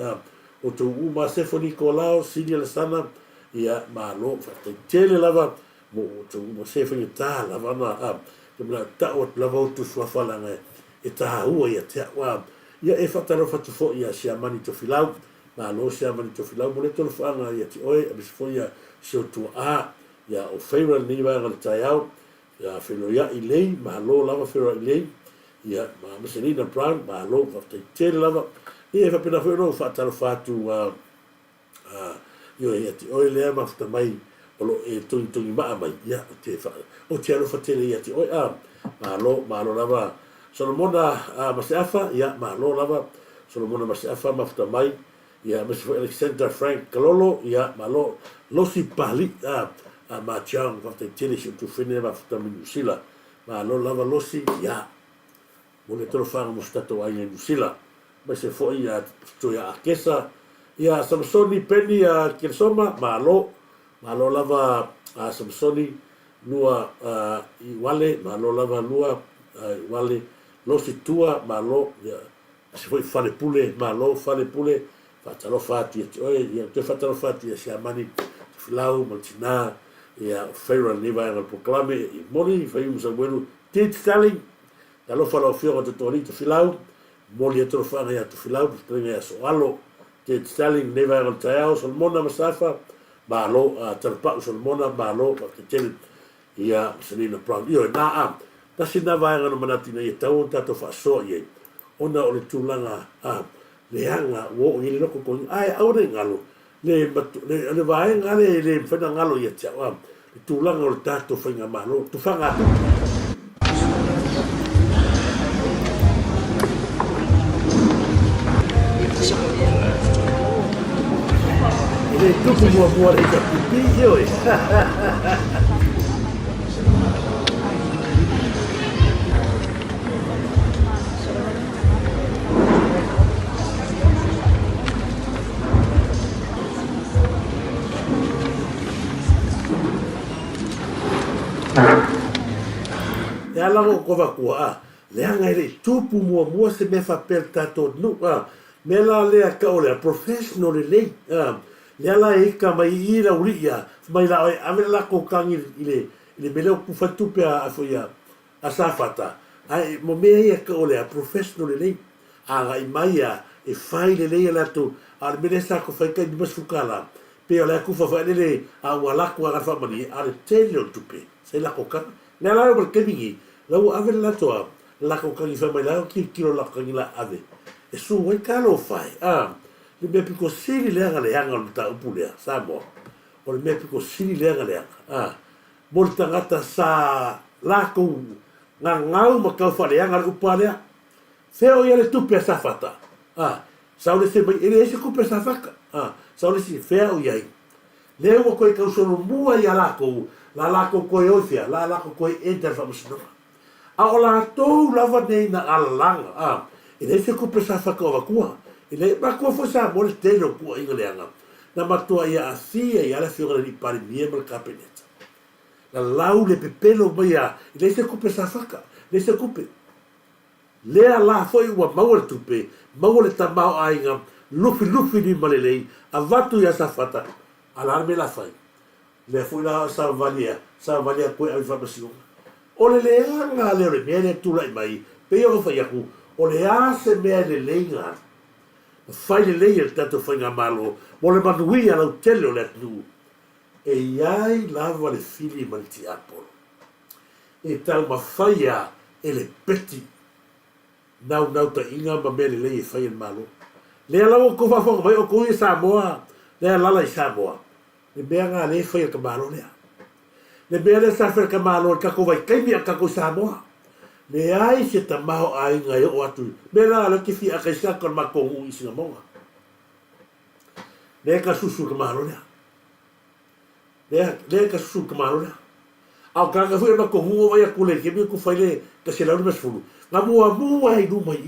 o tu uma se fo Nicolao sini la sana ya ma lo fa te tele lava mo tu uma se fo ta lava na te mala ta o lava o tu sua fala ngai e ta ua ya te wa ya e fa talo fa tu fo ya sia mani to filau ma lo sia mani to filau mo le tolo fa nga ya ti oi abis fo ya so tu ya o feira ni va ngal taiao ya felo ya ILE ma lo lava felo ILE ya ma Selina Brown ma lo fa te tele lava e fa pena felo fa talo fa tu yo ya ti oi le ma fa mai o lo e tu ma mai ya te fa o te alo fa tele ya ti oi ma lo lava Solomona ma se afa ya ma lo lava Solomona ma se afa ma fa mai ya Mr. Alexander Frank Kalolo ya ma lo si pali ma chang fa te tele si tu fine ma fa mi Nusila ma lo lava losi ya mo le tolo fa mo stato ai Nusila ma se foi ya tu ya kesa ya Samsoni Penny ya Kirsoma ma lo lava Samsoni lua Iwale ma lo lava lua Iwale losi tua ma lo ya se foi fale pule ma lo fale pule fa talo fati ya te fa talo fati ya siamani filau maltina ya feira niva ngal proclame I moni fai un sabuelo tit selling talo fa lo fiora de torito filau moli e trofana ya tu filau prime so alo tit selling niva ngal tao sol mona masafa ba lo tarpa sol mona ba lo pa tel ya Selina Brown yo na tasina va ngal manatina ye tau tato fa so ye ona o le tulanga leanga wo I le loko ko ai au re ngalo le vai ngale le fena ngalo ye tia wa tu langa o tato fenga malo tu fanga ele tudo mo mo e ka pipi yo ya la ko va kua le anga ile tupu mua se me fa per tato nu me la le ka o le professional le le ala e ka mai ira uria mai la ave la ko kangi ile mele ku fa tupe a fo ya a safata ai mo me e ka o le professional le aga I mai e fai le la tu al mele sa ko fa ka di masukala pe o le ku fa le a wala ku aga fa mani al tele tupe se la ko ka le ala o ke bingi lau ave la toa la ko kangi fa mai la kilo la kangi la ave e su wai kalo fai le me piko siri le anga le anga luta upulea sa mo o le me piko siri le anga le anga mo le tangata sa la ko ngau ma kau fa le anga upalea feo ia le tupe sa fata sa o le se mai ele se kupe sa faka sa o le si feo iai le o koe kau sono mua ia la ko koe oifia la ko koe enter fa musinoa o la tou lava nei na alanga ele se kupe sa faka o vakua ele ma ko fo sa mo le telo ku inga le anga na matua ia asia ia la fiora ni pari miembro cabinet la lau le pepelo mai ele se kupe sa faka le se kupe le ala foi wa maua tupe maua tamau ainga lufi ni malelei avatu ya safata alarme la fai le foi la salvalia ko ai fa pasio o le leanga le mele tu lai mai pe yo fa yaku o le ase mele lenga fai le leia tanto fai nga malo mo le manui ala tele o le tu e ai lava le fili malti apolo e tal ma faia e le peti nau ta inga ma mele leia fai el malo le ala o ko fa fo mai o ko Samoa le ala la Samoa le mea ngā le whai ka malo lea. Le mea le sa whai ka malo ka ko vai kaimi a ka ko Samoa. Le ai se ta maho ai ngai o atu. Me la la ki fi a kai sa kon ma ko u isi monga. Le ka susu ka malo lea. Le ka susu ka malo lea. Au ka ka fu ma ko u vai a kule ke me ku fai le ka se la mas fulu. Nga mua ai du mai.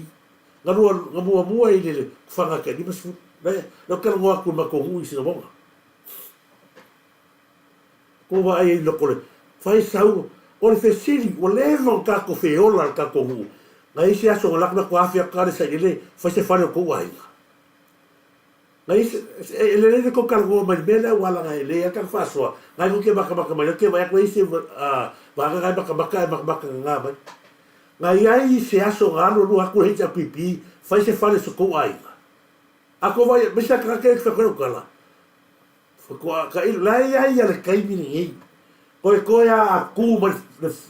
Nga mua ai le fanga ka ni mas fulu. Lo ka ngoa ku ma ko u isi monga. Ko va ai lo kole. Fai sau o le fesili o levo ka ko feola ka ko hu ngai se aso la na ko afia ka se ile fa se fa ko ai ngai le ko ka go mai bela wala ngai le ka fa so ngai ko ke ba mai ke ba ko ise ba ngai ba nga ba ngai ai se aso ngalo lu aku he ja pipi fa se fa so ko ai ako va me sa ka ke fa ko la fa ko ka il la ai ya le kai ni koe a ku ma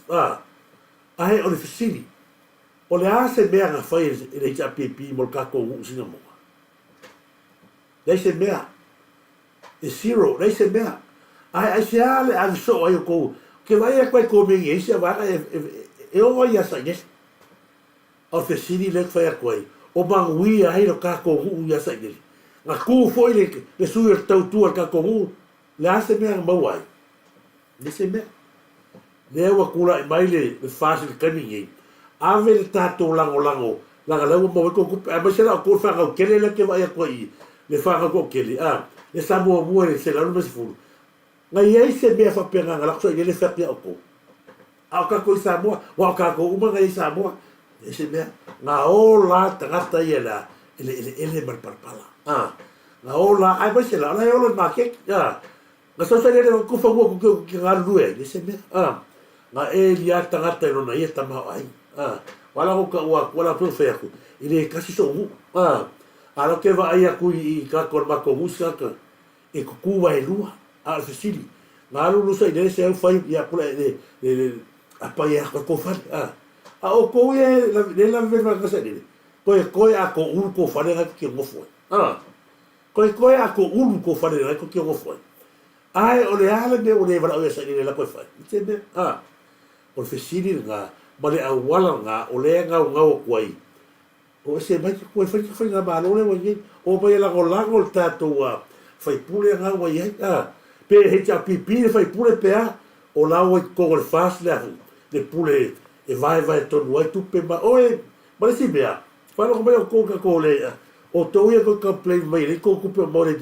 a he o le fesili o le a se mea nga whai e le ita pipi mo le kako u singa moa lei se mea e zero lei se mea ai se a le a so ai o kou ke vai a koe ko mengi e se a vaka e o vai a sa nges o fesili le whai a koe o mangui a hei lo kako u i a sa nges nga ku foi le sui o tautua kako u le a se mea nga mauai le se mea le wa kula i mai le fasi le kani ngai ave le tato lango langa lau mo ko a mai se la ko fa ka kele le ke vai a koi le fa ka ko kele le Samoa mo le se la no se fu ngai ai se mea fa penga la so le fa pia ko a ka ko Samoa wa ka ko uma ngai Samoa le se mea na ola tangata yela ele mar parpala na ola ai mai se la ola ma ke nga so se le ko fa mo ko ki ga lue le se me nga e lia tangata no na ia tama ai wala ko ka wala pro fe ko ile kasi so mu ala ke va ai ku i ka ko ma ko musa ka e ko ku va elua al fesili nga lu so ile se fa ia ko le apa ia ko fa o ko ye la verba ka se ile ko a ko u ko fa le ki mo fo ko a ko u ko fa le ki mo fo ai o le ala me o le vara o sa ni la ko fa tende o fesili nga ma le awala nga o le nga o kwai o se mai ko fa nga ma lo le wa ni o pa la ko la ko tato wa fa pule nga wa ye pe he cha pipi fa pule pe o la o ko le fas le pule e vai to no tu pe ma o ma le si bea fa lo ko ko le o to ye ko complain mai le ko pe mo le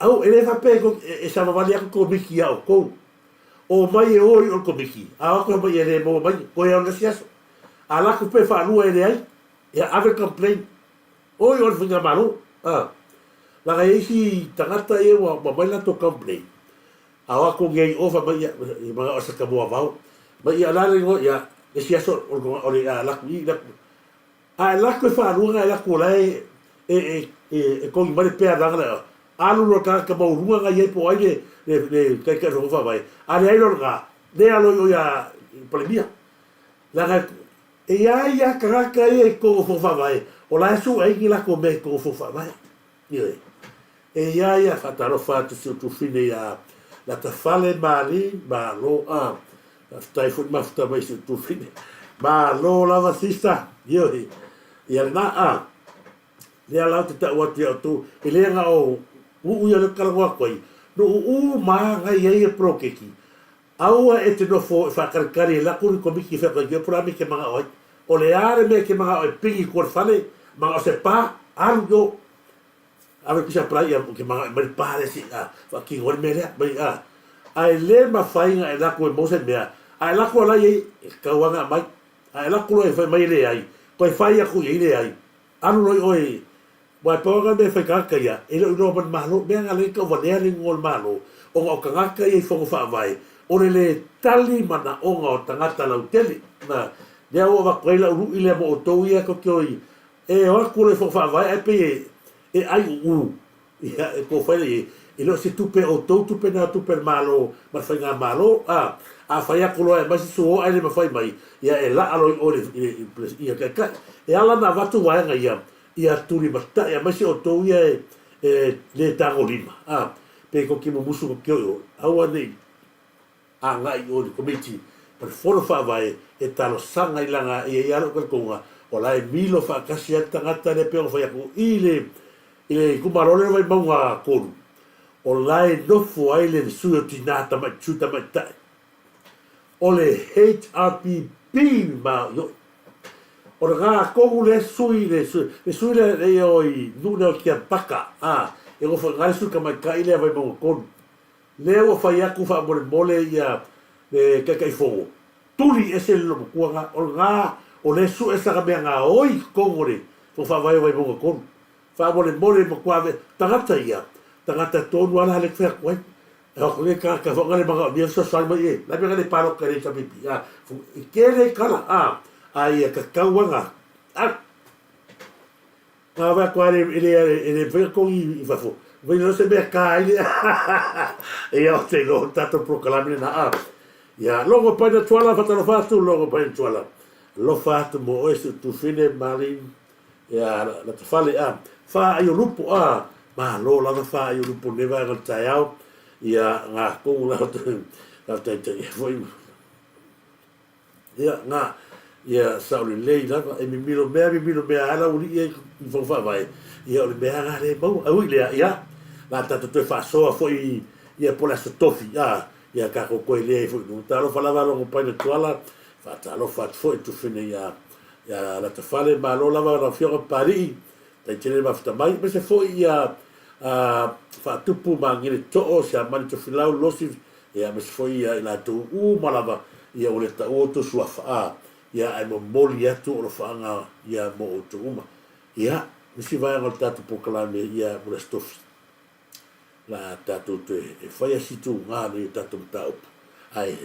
au ele fa pe ko e sa va valia ko miki au ko o mai e oi o ko miki a ko mai ele mo mai ko e ona siaso ala ko pe fa lu ele ai e ave complain oi o finga malu la ga isi tangata e wa mai la to complain a ko ngai o fa mai e ma o sa ka mo va mai ala le go ya e siaso o le ala ku i la ko fa lu la ko la e ko mai pe ala la alu lo ka mo runga ye po ai le ka ro fa vai ale ai lo ga le alo yo ya polemia la ga e ya ka e ko fo fa vai o la su ai la ko me ko fo fa vai ye e ya fa ta ro fa tu fine ya la ta fale mali ba lo la stai fu ma sta vai tu fine ba lo la vasista yo ya na le ala ta wa tu ele nga o ia le kalangua koi no ma ngai ai e prokeki aua e te no fo fa karkari la kuri ko miki fa ko pro mi ke manga oi o le are me ke manga oi pingi ko fale ma o se pa algo ave ki sa praia ke manga me pare si fa ki gol me le mai ai le ma fainga e la ko mo se me ai la ko la ye ka wanga mai ai la ko e fa mai le ai ko fa ia ku ile ai anu oi Wai pōga me whai kaka ia, e lo ino man malo, mea ngā leka wanea ni ngol malo, o ngā o kangaka ia i whangu whaavai, o le tali mana o ngā o tangata lau tele, na, nea o wakoela uru ile mo o tau ia ko kioi, e oa kule whangu whaavai, ai pe e ai uru, ia e ko whaile e lo se tupe o tau tupe na tupe malo, ma whai ngā malo, a whai akuloa e masi suo ai le ma whai mai, ia e la aloi o le, ia kai, e ala na watu waenga ia, ia turi mata ia masi o tau ia le tango lima pe ko ki mo musu ko kio aua nei a ngai o le komiti per foro fa vai e talo sanga ilanga e ia lo konga o lai milo fa kasi tangata le pe o fa ku ile kumarole vai maunga koru o lai nofo ai le suo tinata ma chuta ma ta o le HRPP ma yo o nga ko le sui le o i nuna o kia paka e go fa ngai su ka mai kai le vai maunga koru le o fa ya ku fa mole ia le kai fo tuli ese lo kuanga o nga o le su esa ka nga oi kongore fo fa vai maunga koru fa mole mo kwa tangata ia tangata tonu ala le fa kwai e o le ka fa ngale manga dia so sa mai la be le paro ka le ka pipi fu kele kala ai ka kawanga va kwa le ko i fa fo voi no se be ka ile e o te lo tato proclamine na ya logo pa na tuala fa talo fa tu logo pa na tuala lo fa tu mo es tu fine marin ya la te fale fa ai lupo ma lo la fa ai lupo ne va al taiao ya nga ko la te foi ya nga ya sa le lei la e mi milo me ala uli e fo fa vai ya le me ala le mo au le ya la ta te fa so foi ya por la stofi ya ka ko le foi no ta lo fa la lo pa de toala fa ta lo fa foi tu fine ya la te fale ma lo la va fiore pari te tele ma fta mai se foi ya fa tupu ma ngire to o se man to filau losi ya me foi ya la tu malava ya o le ta o to sua fa ya ai mo moli atu o fa nga ya mo o tu uma ya me si vai ngal tatu proclame ya mo stof la tatu te e fai si tu nga ni tatu tau ai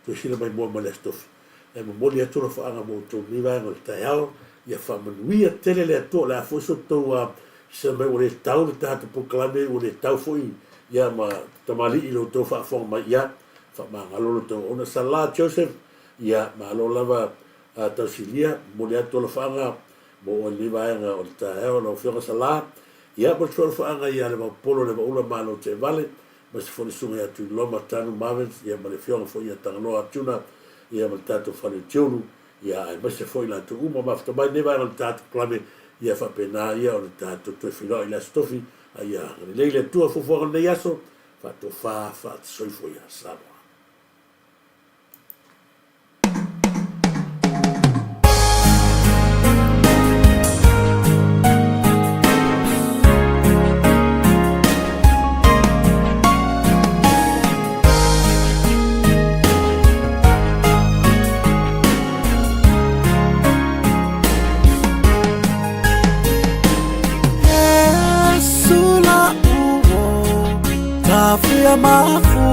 tu si mai mo mo stof e mo moli atu o fa nga mo tu ni vai ngal taiao ya fa manuia tele le to la fo so to se me o le tau le tatu proclame o le tau foi ya ma tamali i lo to fa forma ya fa ma ngalo to ona sala Joseph ya ma lo lava tausilia mo le atu lo fa nga mo o le vai nga o ta o lo fio sala ya mo so fa nga ya le polo le ula ma lo te vale ma se fo le sunga tu lo matanu mavens ya ma le fio fo ya tanglo atuna ya ma tatu fa le tulu ya ma se fo la tu uma ma fta mai ne va o tatu clame ya fa pena ya o tatu tu filo ila stofi ya le tu fo fo le yaso fa to fa so fo ya Samoa. Afia mafuta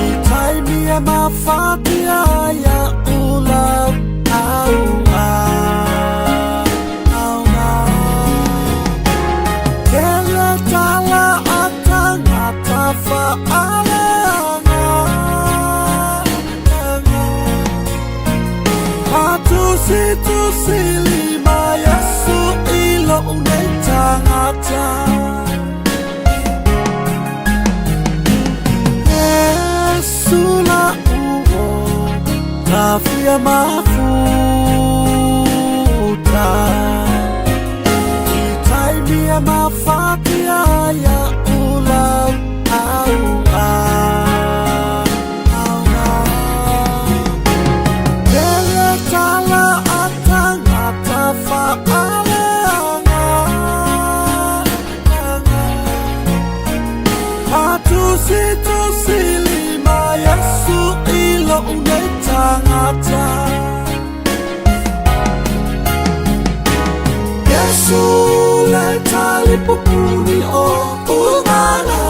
itaimia mafatia ya ula kele tala atangata faaleanga atusitusili Yesu ilo unetangata Yesu la uo tafia mafuta itaimia mafatia ya ula kele tala atangata faaleanga atusitusili Yesu ilo unetangata Yesu leta lipupuni o umana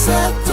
Set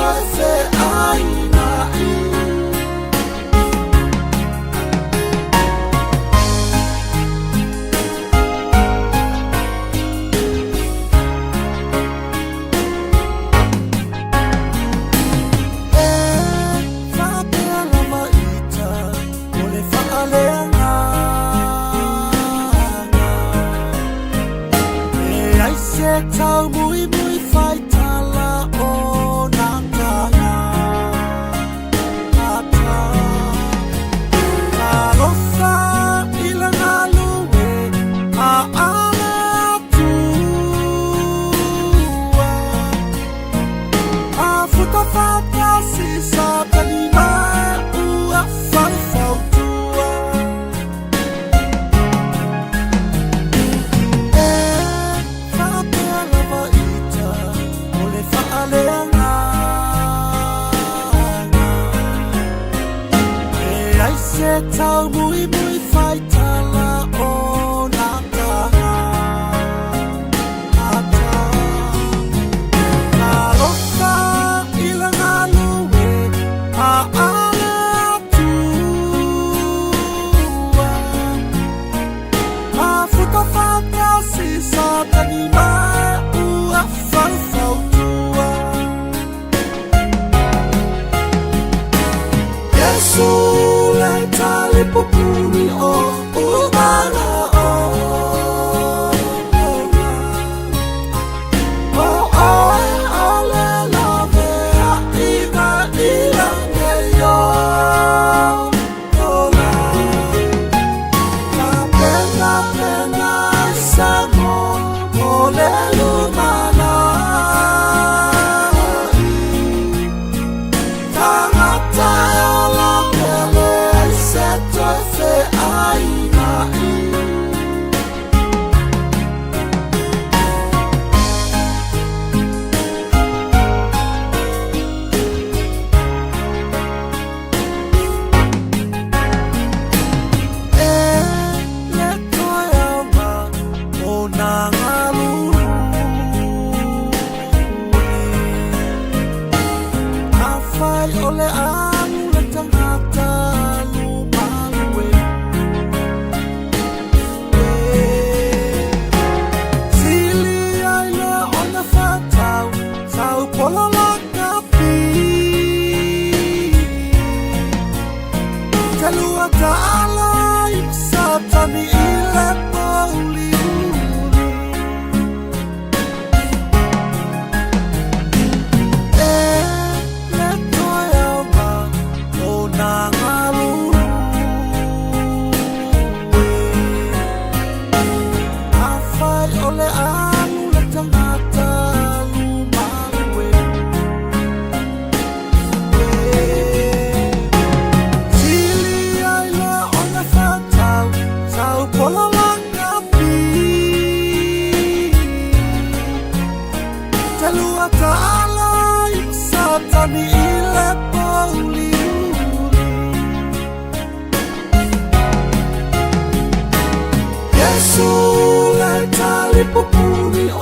Yesu leta lipupuni o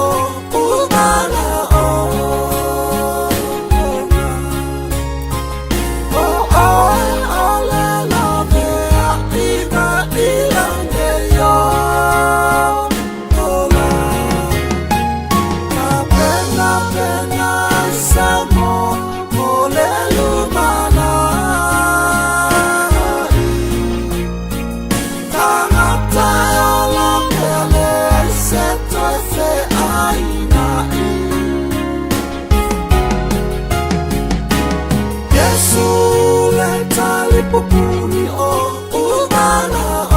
umana o Popuni o umana o ole love iba ilange yo ola pena pena samo ole lumana tanata ola pele seto se aina popuni o umana o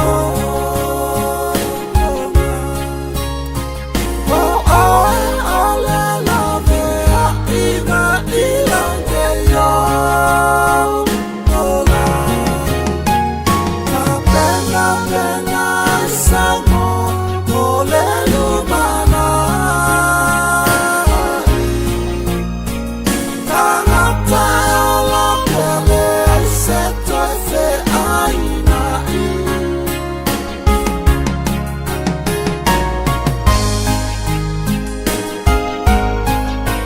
ole love iba ilange yo ola pena pena samo ole lumana tanata ola pele seto se aina Yesu leta lipupuni o umana o ole love iba ilange yo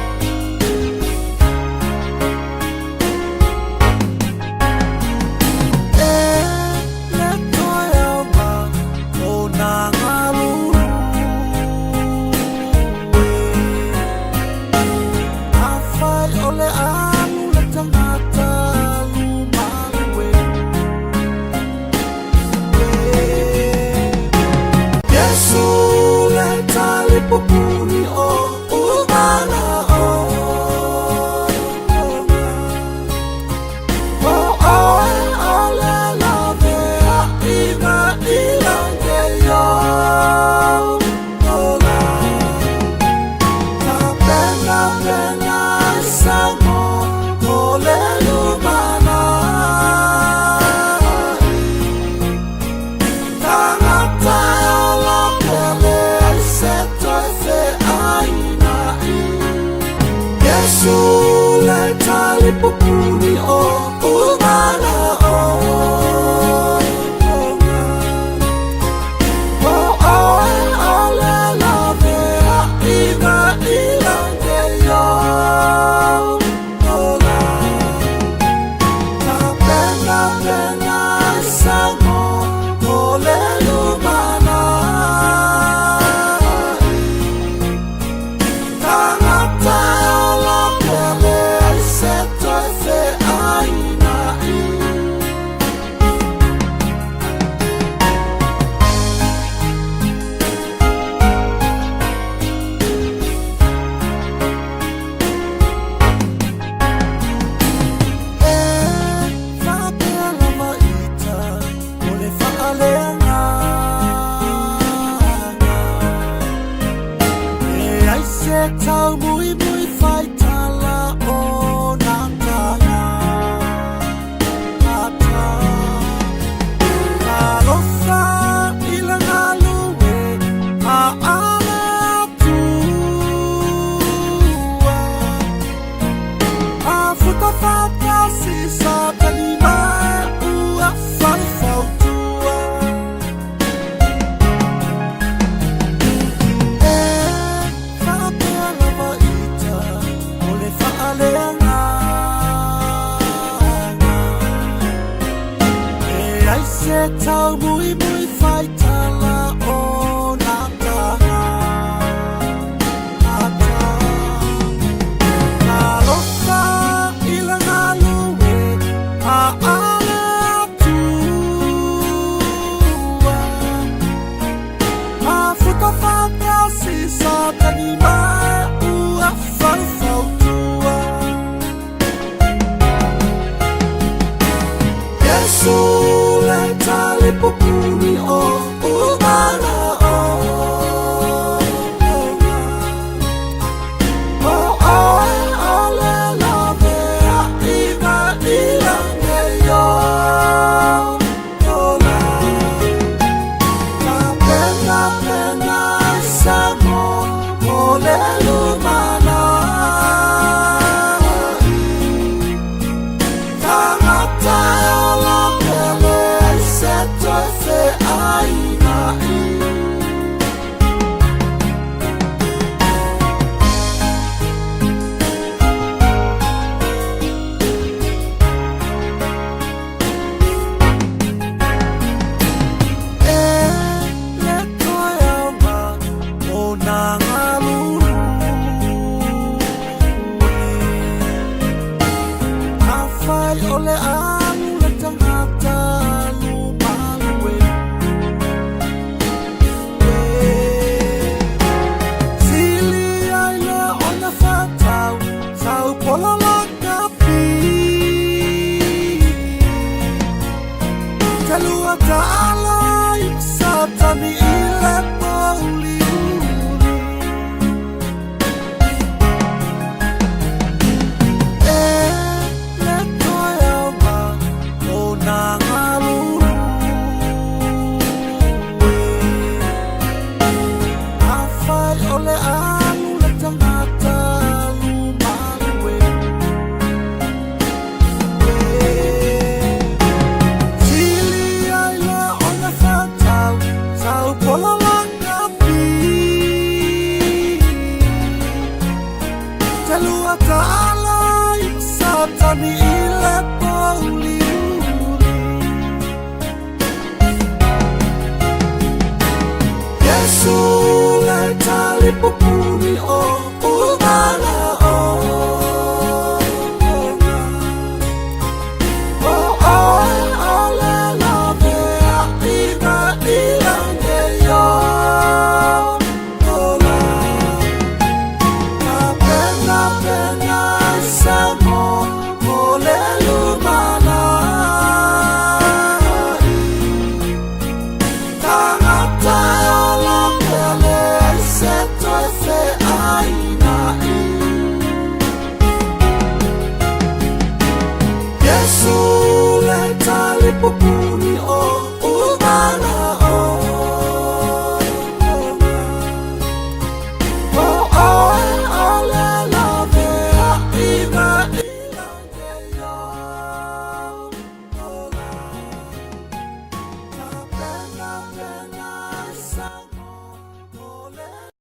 ola pena pena samo ole lumana tanata ola pele seto se aina Yesu leta lipupuni o umana o ole love iba ilange yo ola pena pena samo ole lumana tanata ola pele seto se aina Yesu leta lipupuni o umana o ole love iba ilange yo ola pena pena samo ole lumana tanata ola pele seto se aina Yesu leta lipupuni o umana o ole love iba ilange yo ola pena pena samo ole lumana tanata ola pele seto se aina Yesu leta lipupuri o ulala o Yesu leta lipupuri